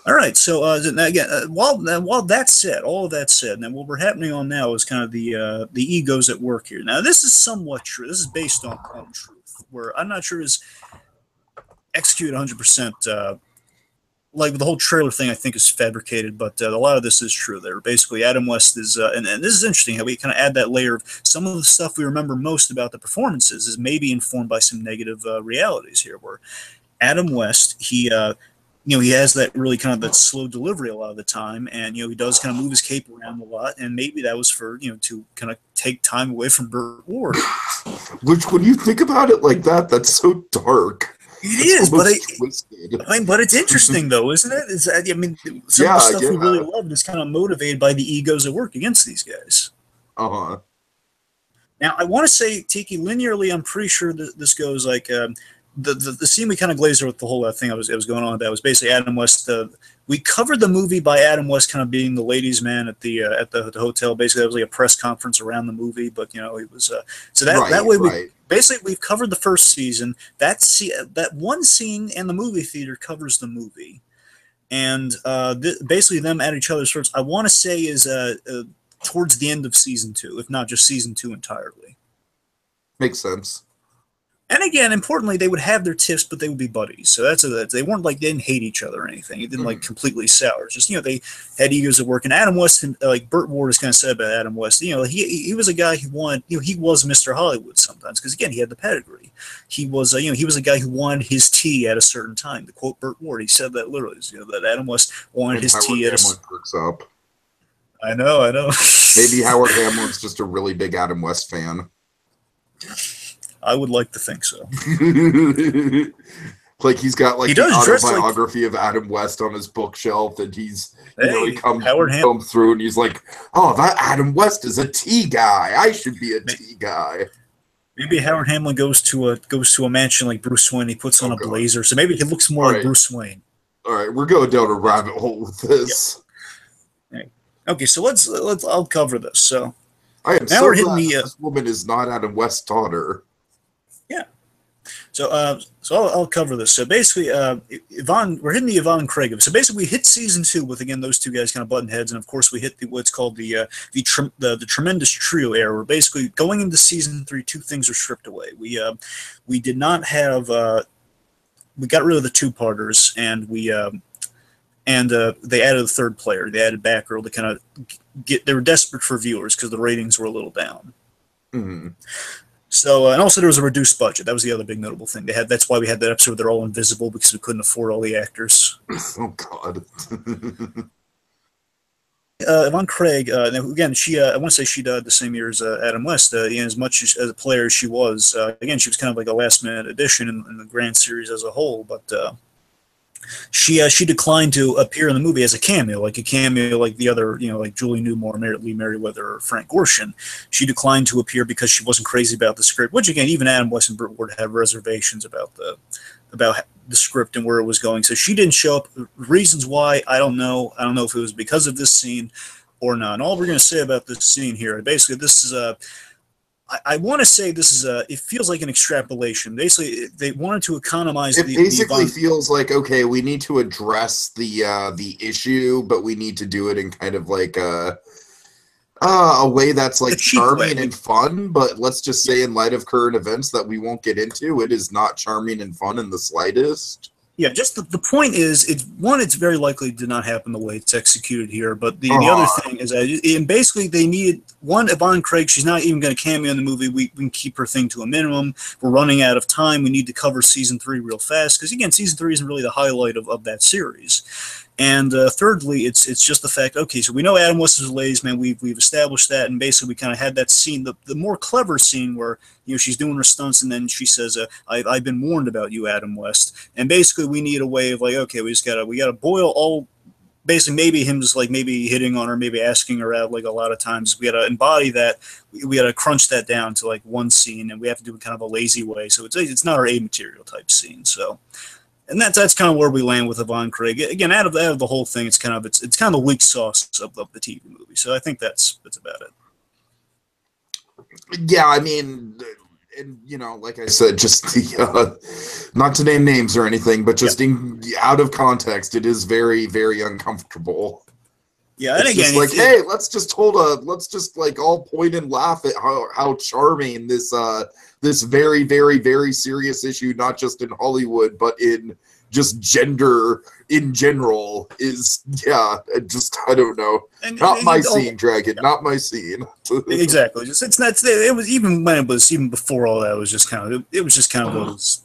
All right, so now again, while that's said, all of that said, now what we're happening on now is kind of the egos at work here. Now this is somewhat true. This is based on truth, where I'm not sure is executed 100%. Like the whole trailer thing, I think is fabricated, but a lot of this is true. There, basically, Adam West is, and this is interesting how we kind of add that layer of some of the stuff we remember most about the performances is maybe informed by some negative realities here, where Adam West, he has that really kind of that slow delivery a lot of the time, and he does kind of move his cape around a lot, and maybe that was for to kind of take time away from Burt Ward. Which, when you think about it like that, that's so dark. It is, but it's interesting though, isn't it? Some of the stuff we really love is kind of motivated by the egos that work against these guys. Uh-huh. Now, I want to say, Tiki, linearly, I'm pretty sure that this goes like the scene we kind of glazed over with the whole thing I was going on about was basically Adam West. We covered the movie by Adam West kind of being the ladies' man at the hotel. Basically, that was like a press conference around the movie, but it was so that way we've covered the first season. That one scene and the movie theater covers the movie, and basically them at each other's throats. I want to say is towards the end of season 2, if not just season 2 entirely. Makes sense. And again, importantly, they would have their tiffs, but they would be buddies. So they weren't like they didn't hate each other or anything. It didn't like completely sour. It's just they had egos at work. And Adam West, like Burt Ward has kind of said about Adam West, he was a guy who wanted, he was Mr. Hollywood sometimes because again he had the pedigree. He was he was a guy who wanted his tea at a certain time. To quote Burt Ward, he said that literally. That Adam West wanted his tea at a certain time. I know. Maybe Howard Hamlin's just a really big Adam West fan. I would like to think so. Like he's got like the autobiography of Adam West on his bookshelf, and he's he comes through and he's like, "Oh, that Adam West is a tea guy. I should be a tea guy." Maybe Howard Hamlin goes to a mansion like Bruce Wayne. He puts on a blazer, so maybe he looks more like Bruce Wayne. All right, we're going down a rabbit hole with this. Yep. Okay, so let's I'll cover this. So I am now so glad this woman is not Adam West's daughter. Yeah. So I'll cover this. So basically, we're hitting the Yvonne Craig. So basically, we hit season 2 with again those two guys kind of butting heads, and of course we hit what's called the tremendous trio era. Where basically going into season 3, 2 things were stripped away. We did not have we got rid of the 2-parters, and they added a third player. They added Batgirl to kind of they were desperate for viewers because the ratings were a little down. Mm-hmm. So, and also there was a reduced budget. That was the other big notable thing. That's why we had that episode where they're all invisible because we couldn't afford all the actors. Oh, God. Yvonne Craig, again, I want to say she died the same year as Adam West. As much as a player as she was, again, she was kind of like a last-minute addition in the grand series as a whole, but she declined to appear in the movie as a cameo like the other, like Julie Newmar, Lee Merriweather, or Frank Gorshin. She declined to appear because she wasn't crazy about the script, which again, even Adam West and Burt Ward have reservations about the script and where it was going. So she didn't show up. Reasons why, I don't know. I don't know if it was because of this scene or not. And all we're going to say about this scene here, basically, this is I want to say this is it feels like an extrapolation. Basically, they wanted to economize. It basically feels like, okay, we need to address the issue, but we need to do it in kind of like a way that's like charming and fun. But let's just say, in light of current events that we won't get into, it is not charming and fun in the slightest. Yeah, just the point is, it's very likely did not happen the way it's executed here. But the other thing is and basically they needed Yvonne Craig. She's not even going to cameo in the movie. We can keep her thing to a minimum. We're running out of time. We need to cover season 3 real fast because again, season 3 isn't really the highlight of that series. And thirdly, it's just the fact. Okay, so we know Adam West is a ladies' man. We've established that, and basically we kind of had that scene, the more clever scene where she's doing her stunts, and then she says, "I've been warned about you, Adam West." And basically we need a way of like, okay, we gotta boil all. Basically, maybe him just like maybe hitting on her, maybe asking her out like a lot of times. We gotta embody that. We gotta crunch that down to like one scene, and we have to do it kind of a lazy way. So it's not our A material type scene. So. And that's kind of where we land with Yvonne Craig. Again, out of the whole thing, it's kind of the weak sauce of the TV movie. So I think that's about it. Yeah, I mean, and you know, like I said, just not to name names or anything, but just out of context, it is very, very uncomfortable. Yeah, and it's again, just like, hey, let's just like all point and laugh at how charming this this very, very, very serious issue, not just in Hollywood, but in just gender in general is. Yeah, I don't know. Not my scene, Dragon. Not my scene. Exactly. It's not. It was even before all that. It was just kind of. It was just kind of it's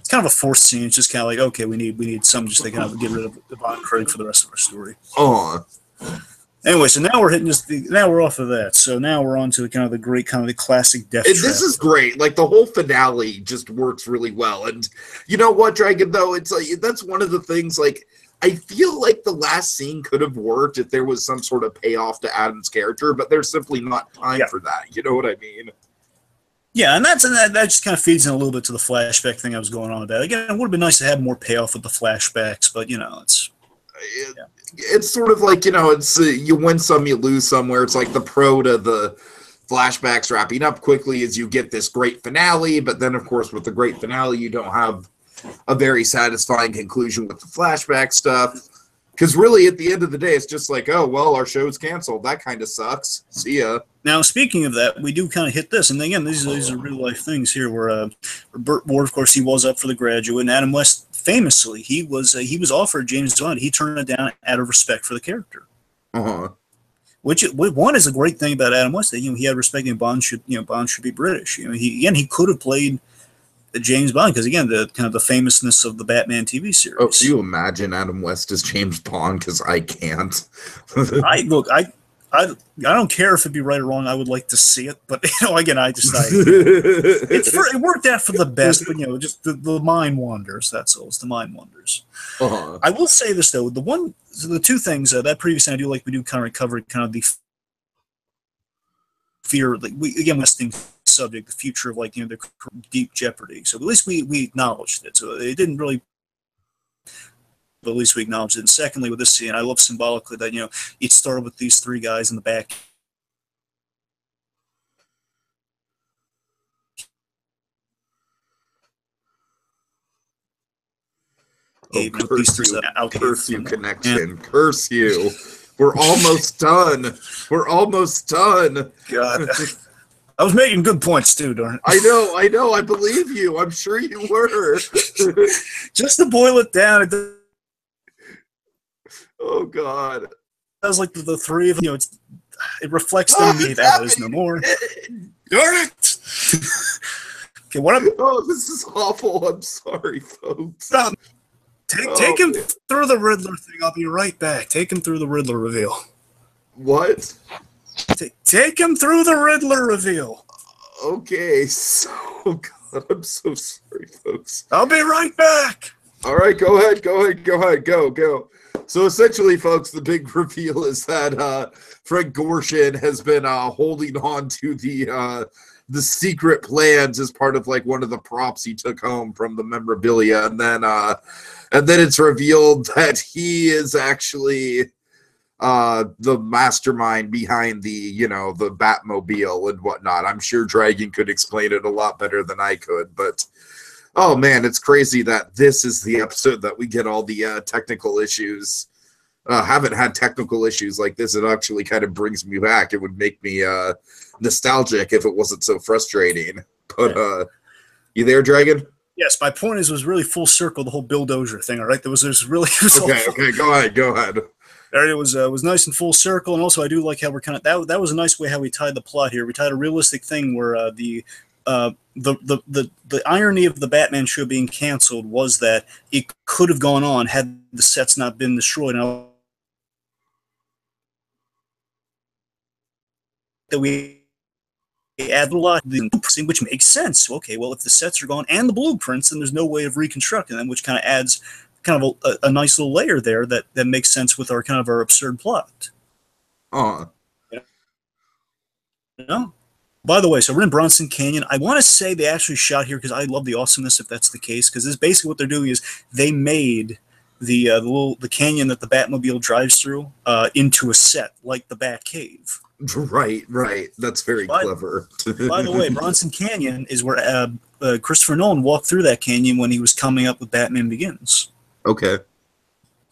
kind of a forced scene. It's just kind of like, okay, we need some just to kind of get rid of Von Craig for the rest of our story. Anyway, so now we're hitting now we're off of that. So now we're on to kind of the classic death trap. This is great. Like the whole finale just works really well. And you know what, Dragon, though, it's like that's one of the things, like, I feel like the last scene could have worked if there was some sort of payoff to Adam's character, but there's simply not time for that. You know what I mean? Yeah, and that just kind of feeds in a little bit to the flashback thing I was going on about. Again, it would have been nice to have more payoff with the flashbacks, but you know, it's sort of like, you know, it's you win some, you lose some, where it's like the pro to the flashbacks wrapping up quickly is you get this great finale, but then, of course, with the great finale, you don't have a very satisfying conclusion with the flashback stuff. Because really, at the end of the day, it's just like, oh, well, our show's canceled. That kind of sucks. See ya. Now, speaking of that, we do kind of hit this. And again, these are real-life things here where Burt Ward, of course, he was up for The Graduate. And Adam West, famously, he was offered James Bond. He turned it down out of respect for the character. Which, one is a great thing about Adam West. That, you know, he had respect, and Bond should be British. You know, he could have played James Bond, because again, the kind of the famousness of the Batman TV series. Oh, can you imagine Adam West as James Bond? Because I can't. I don't care if it'd be right or wrong. I would like to see it, but you know, again, it worked out for the best. But you know, just the mind wanders. That's all. It's the mind wanders. I will say this though: the two things that previous I do like, we do kind of recover kind of the fear. Like listing subject, the future of, like, you know, the deep jeopardy. So at least we acknowledged it. So it didn't really, but at least we acknowledged it. And secondly, with this scene, I love symbolically that, you know, it started with these three guys in the back. Curse you, connection. Curse you. We're almost done. We're almost done. God. I was making good points too, darn it. I know. I believe you. I'm sure you were. Just to boil it down. Oh, God. That was like the three of them. You know, it reflects them. That is no more. Darn it. Okay, this is awful. I'm sorry, folks. Take him through the Riddler thing. I'll be right back. Take him through the Riddler reveal. What? Take him through the Riddler reveal. Okay, so God, I'm so sorry, folks. I'll be right back. All right, go ahead, go. So essentially, folks, the big reveal is that Frank Gorshin has been holding on to the secret plans as part of, like, one of the props he took home from the memorabilia, and then it's revealed that he is actually the mastermind behind the, you know, the Batmobile and whatnot. I'm sure Dragon could explain it a lot better than I could, but oh man, it's crazy that this is the episode that we get all the technical issues. Haven't had technical issues like this. It actually kind of brings me back. It would make me nostalgic if it wasn't so frustrating. But you there, Dragon? Yes, my point was really full circle, the whole Bill Dozier thing. All right, there was really okay. Go ahead. It was nice and full circle, and also I do like how we're kind of that was a nice way how we tied the plot here. We tied a realistic thing where the irony of the Batman show being canceled was that it could have gone on had the sets not been destroyed. Now that we add a lot, which makes sense. Okay, well, if the sets are gone and the blueprints, then there's no way of reconstructing them, which kind of adds kind of a nice little layer there that makes sense with our kind of our absurd plot. You know? By the way, so we're in Bronson Canyon. I want to say they actually shot here because I love the awesomeness if that's the case, because this basically what they're doing is they made the canyon that the Batmobile drives through into a set like the Batcave. Right, right. That's very clever. By the way, Bronson Canyon is where Christopher Nolan walked through that canyon when he was coming up with Batman Begins. Okay.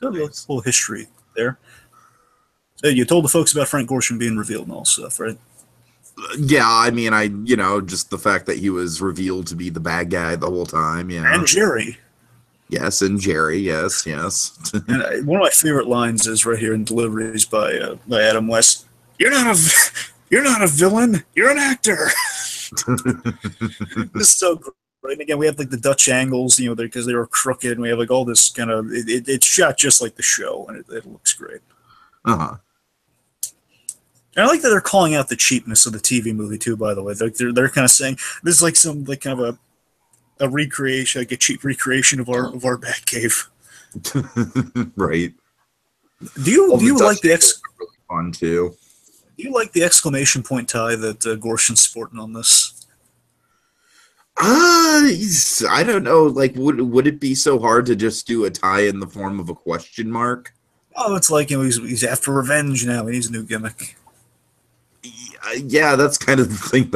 So a little history there. So you told the folks about Frank Gorshin being revealed and all stuff, right? Yeah, I mean, just the fact that he was revealed to be the bad guy the whole time, yeah. And Jerry. Yes, and Jerry, yes, yes. And one of my favorite lines is right here in Deliveries by Adam West. You're not a villain. You're an actor. This is so great. And again, we have like the Dutch angles, because they were crooked, and we have like all this kind of. It's shot just like the show, and it looks great. Uh-huh. And I like that they're calling out the cheapness of the TV movie too. By the way, they're kind of saying this is like some like kind of a recreation, like a cheap recreation of our Batcave. Right. Do you like the really fun too? Do you like the exclamation point tie that Gorshin's sporting on this? I don't know. Like, would it be so hard to just do a tie in the form of a question mark? Oh, it's like he's after revenge now. He needs a new gimmick. Yeah, that's kind of the thing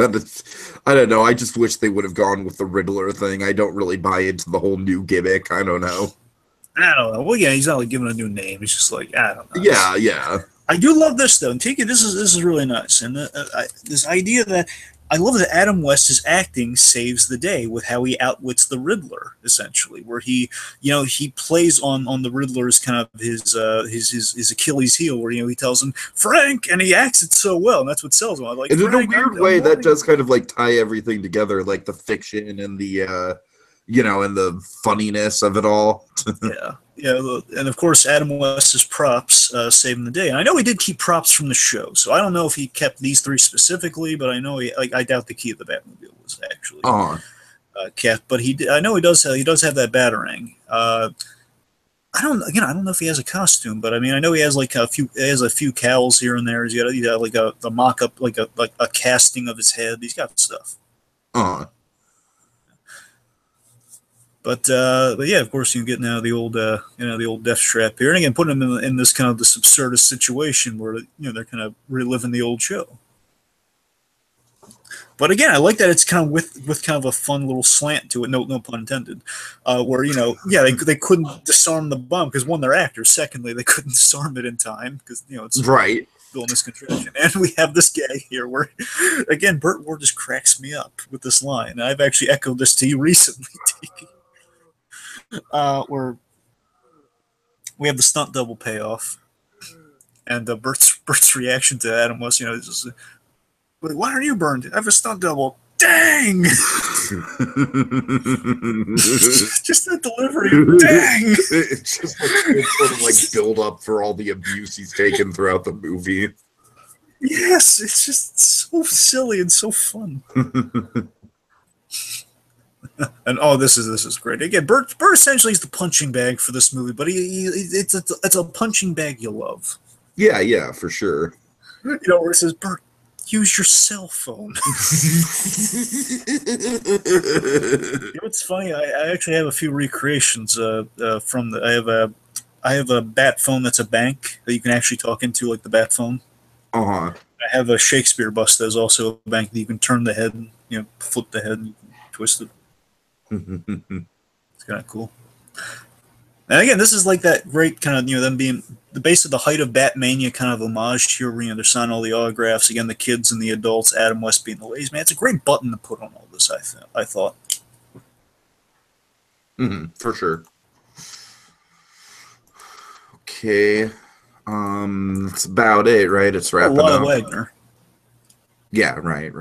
I don't know. I just wish they would have gone with the Riddler thing. I don't really buy into the whole new gimmick. I don't know. Well, yeah, he's not like giving a new name. He's just like, I don't know. Yeah, yeah. I do love this though, and Tiki, this is really nice, and this idea that I love that Adam West's acting saves the day with how he outwits the Riddler, essentially, where he plays on the Riddler's kind of his Achilles heel, where he tells him Frank, and he acts it so well, and that's what sells him. And in a weird way, that does kind of like tie everything together, like the fiction and the and the funniness of it all. Yeah, and of course Adam West's props saving the day. And I know he did keep props from the show, so I don't know if he kept these three specifically, but I know I doubt the key of the Batmobile was actually kept. But I know he does have that Batarang. I don't know if he has a costume, but I mean I know he has like a few cowls here and there. He's got like a mock up, like a casting of his head. He's got stuff. But yeah, of course, getting out of the old death trap here, and again, putting them in this kind of this absurdist situation where they're kind of reliving the old show. But again, I like that it's kind of with kind of a fun little slant to it, no pun intended, where they couldn't disarm the bomb because one, they're actors. Secondly, they couldn't disarm it in time because it's right. Villainous contraption. And we have this guy here where, again, Burt Ward just cracks me up with this line. And I've actually echoed this to you recently, Tiki. Where we have the stunt double payoff, and Burt's reaction to Adam was, is just, why aren't you burned? I have a stunt double. Dang! Just that delivery. Dang! It's just sort of like build up for all the abuse he's taken throughout the movie. Yes, it's just so silly and so fun. And this is great. Again, Burt essentially is the punching bag for this movie, but it's a punching bag you love. Yeah, for sure. Where it says, Burt, use your cell phone. It's funny. I actually have a few recreations from the. I have a bat phone that's a bank that you can actually talk into, like the bat phone. I have a Shakespeare bust that's also a bank that you can turn the head, flip the head and twist it. It's kind of cool. And again, this is like that great kind of, them being the base of the height of Batmania kind of homage here, where they're signing all the autographs. Again, the kids and the adults, Adam West being the ladies. Man, it's a great button to put on all this, I thought. For sure. Okay. That's about it, right? It's wrapping up. Wagner. Yeah, right.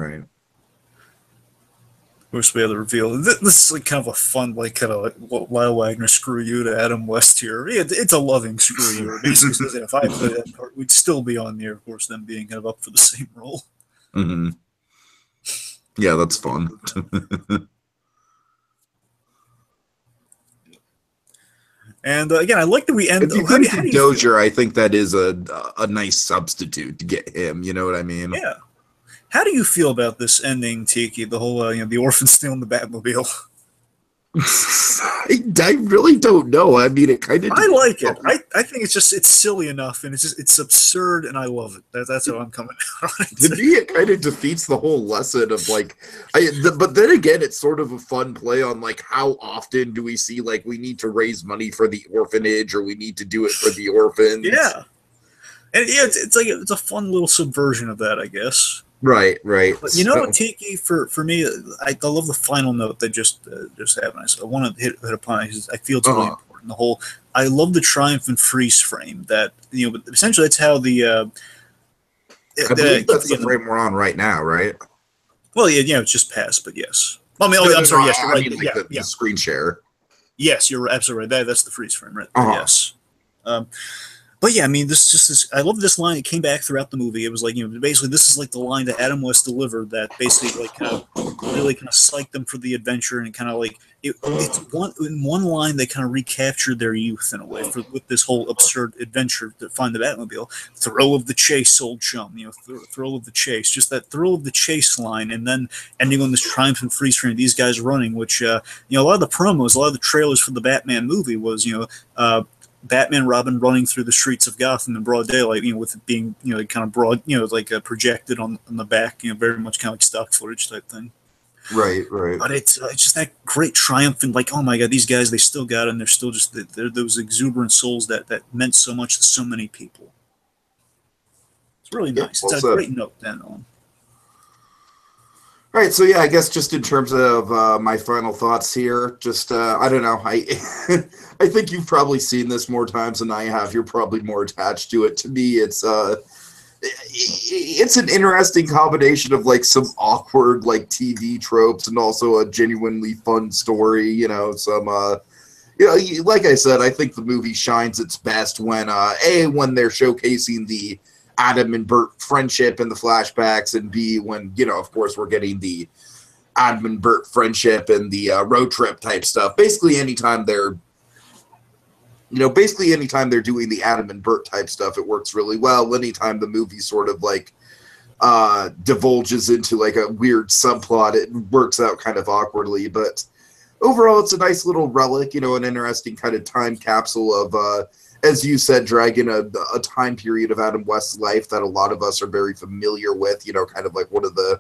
Of course, we have the reveal. This is like kind of a fun, like kind of like Lyle Wagner screw you to Adam West here. It's a loving screw you. Basically, says if I play that part, we'd still be on the air. Of course, them being kind of up for the same role. Yeah, that's fun. And again, I like that we end. If you couldn't get Dozier, I think that is a nice substitute to get him. You know what I mean? Yeah. How do you feel about this ending, Tiki? The whole, the orphan stealing the Batmobile. I really don't know. I mean, it kind of. I like it. I think it's silly enough, and it's absurd, and I love it. That's how I'm coming out on it. To me, it kind of defeats the whole lesson of like, but then again, it's sort of a fun play on like how often do we see like we need to raise money for the orphanage or we need to do it for the orphans. Yeah, and yeah, it's like it's a fun little subversion of that, I guess. Right. But you know what, Tiki, for me, I love the final note that just happened. I want to hit upon it. I feel it's really important. I love the triumphant freeze frame that, but essentially that's how the. I believe that's the frame we're on right now, right? Well, yeah, it's just passed, but yes. I mean, I'm sorry. Yes, you're right. I mean, like the screen share. Yes, you're absolutely right. That's the freeze frame, right? Yes. But yeah, I mean, I love this line. It came back throughout the movie. It was like, basically this is like the line that Adam West delivered that basically like really kind of psyched them for the adventure, and kind of like it's in one line they kind of recaptured their youth in a way with this whole absurd adventure to find the Batmobile. Thrill of the chase, old chum. Thrill of the chase. Just that thrill of the chase line, and then ending on this triumphant freeze frame. These guys running, which a lot of the promos, a lot of the trailers for the Batman movie was Batman, Robin running through the streets of Gotham in broad daylight, with it being, kind of broad, like projected on the back, very much kind of like stock footage type thing. Right. But it's just that great triumphant, like, oh my God, these guys, they still got it, and they're still they're those exuberant souls that meant so much to so many people. It's really nice. It's a great note to end on. All right, so yeah, I guess just in terms of my final thoughts here, just I don't know, I think you've probably seen this more times than I have. You're probably more attached to it. To me, it's an interesting combination of like some awkward like TV tropes and also a genuinely fun story. Some like I said, I think the movie shines its best when when they're showcasing the Adam and Burt friendship in the flashbacks, and B, when, of course, we're getting the Adam and Burt friendship and the road trip type stuff. Basically, anytime they're doing the Adam and Burt type stuff, it works really well. Anytime the movie sort of like divulges into like a weird subplot, it works out kind of awkwardly. But overall, it's a nice little relic, an interesting kind of time capsule of as you said, Dragon, a time period of Adam West's life that a lot of us are very familiar with, kind of like one of the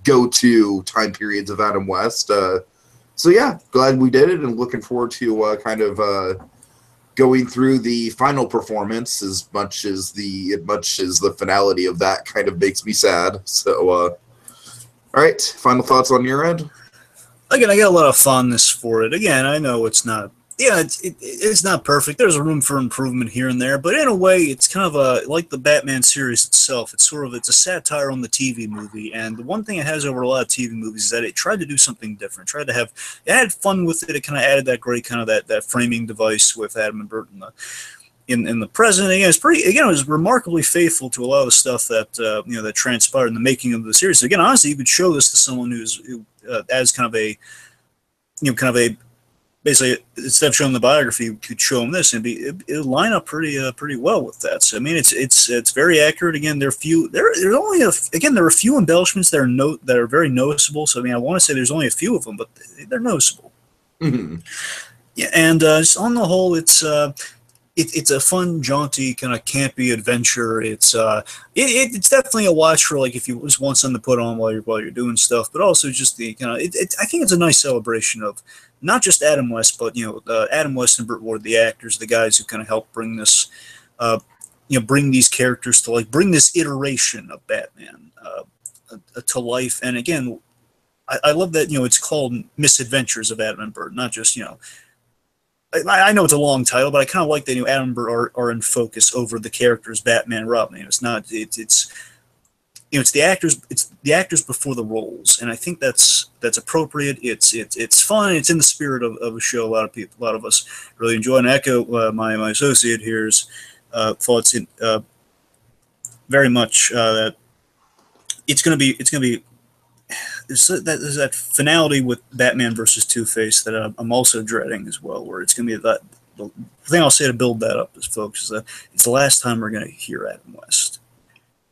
go-to time periods of Adam West. So yeah, glad we did it, and looking forward to kind of going through the final performance. As much as the finality of that kind of makes me sad. So, all right, final thoughts on your end? Again, I got a lot of fondness for it. Again, I know it's not. Yeah, it's not perfect. There's a room for improvement here and there, but in a way, it's kind of like the Batman series itself. It's a satire on the TV movie, and the one thing it has over a lot of TV movies is that it tried to do something different. It had fun with it. It kind of added that great kind of that framing device with Adam and Burt in the present. Again, it was remarkably faithful to a lot of the stuff that that transpired in the making of the series. Again, honestly, you could show this to someone who as kind of a basically, instead of showing the biography, you could show them this, and it'll line up pretty well with that. So I mean, it's very accurate. Again, there are a few embellishments that are very noticeable. So I mean, I want to say there's only a few of them, but they're noticeable. Mm-hmm. Yeah, and just on the whole, it's a fun, jaunty, kind of campy adventure. It's definitely a watch for like if you just want something to put on while you're doing stuff, but also just the kind of I think it's a nice celebration of not just Adam West, but Adam West and Burt Ward, the actors, the guys who kind of helped bring this, bring these characters to like bring this iteration of Batman to life. And again, I love that it's called Misadventures of Adam and Burt, not just I know it's a long title, but I kind of like that Adam and Burt are in focus over the characters Batman and Robin. It's not it's the actors before the roles, and I think that's appropriate. It's fun. It's in the spirit of a show. A lot of us really enjoy. And echo my associate here's thoughts in very much that it's going to be. There's that finality with Batman versus Two-Face that I'm also dreading as well, where it's going to be that. The thing I'll say to build that up is, folks, is that it's the last time we're going to hear Adam West.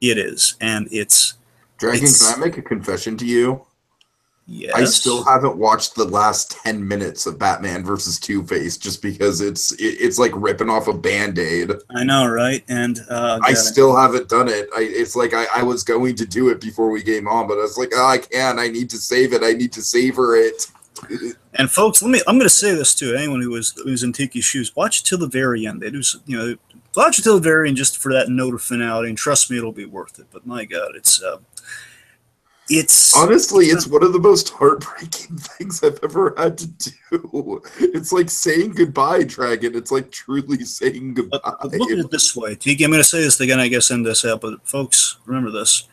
It is, and it's... Dragon, can I make a confession to you? Yes. I still haven't watched the last 10 minutes of Batman versus Two-Face just because it's like ripping off a Band-Aid. I know, right? And I still haven't done it. It's like I was going to do it before we came on, but I was like, oh, I can't. I need to save it. I need to savor it. And folks, I'm going to say this to anyone who's in Tiki's shoes: watch it till the very end. They do, watch it till the very end just for that note of finality, and trust me, it'll be worth it. But my God, it's honestly, it's one of the most heartbreaking things I've ever had to do. It's like saying goodbye, Dragon. It's like truly saying goodbye. But look at it this way, Tiki. I'm going to say this again, I guess, end this out. But folks, remember this: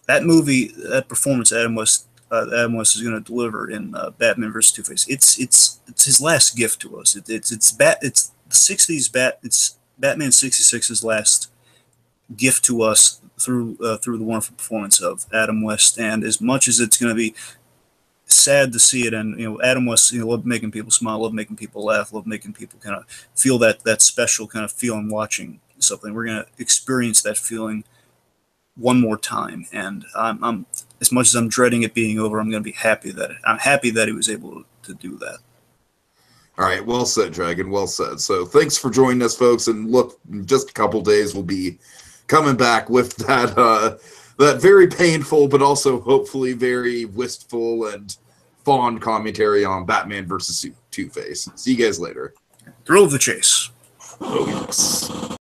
that movie, that performance, Adam West is going to deliver in Batman vs. Two-Face. It's his last gift to us. It's the '60s It's Batman '66's last gift to us through the wonderful performance of Adam West. And as much as it's going to be sad to see it, and Adam West, loved making people smile, loved making people laugh, loved making people kind of feel that special kind of feeling watching something. We're going to experience that feeling one more time, and I'm as much as I'm dreading it being over, I'm going to be happy that he was able to do that. All right, well said, Dragon. Well said. So thanks for joining us, folks. And look, in just a couple days, we'll be coming back with that very painful, but also hopefully very wistful and fond commentary on Batman versus Two-Face. See you guys later. Thrill of the chase. Oh, yes.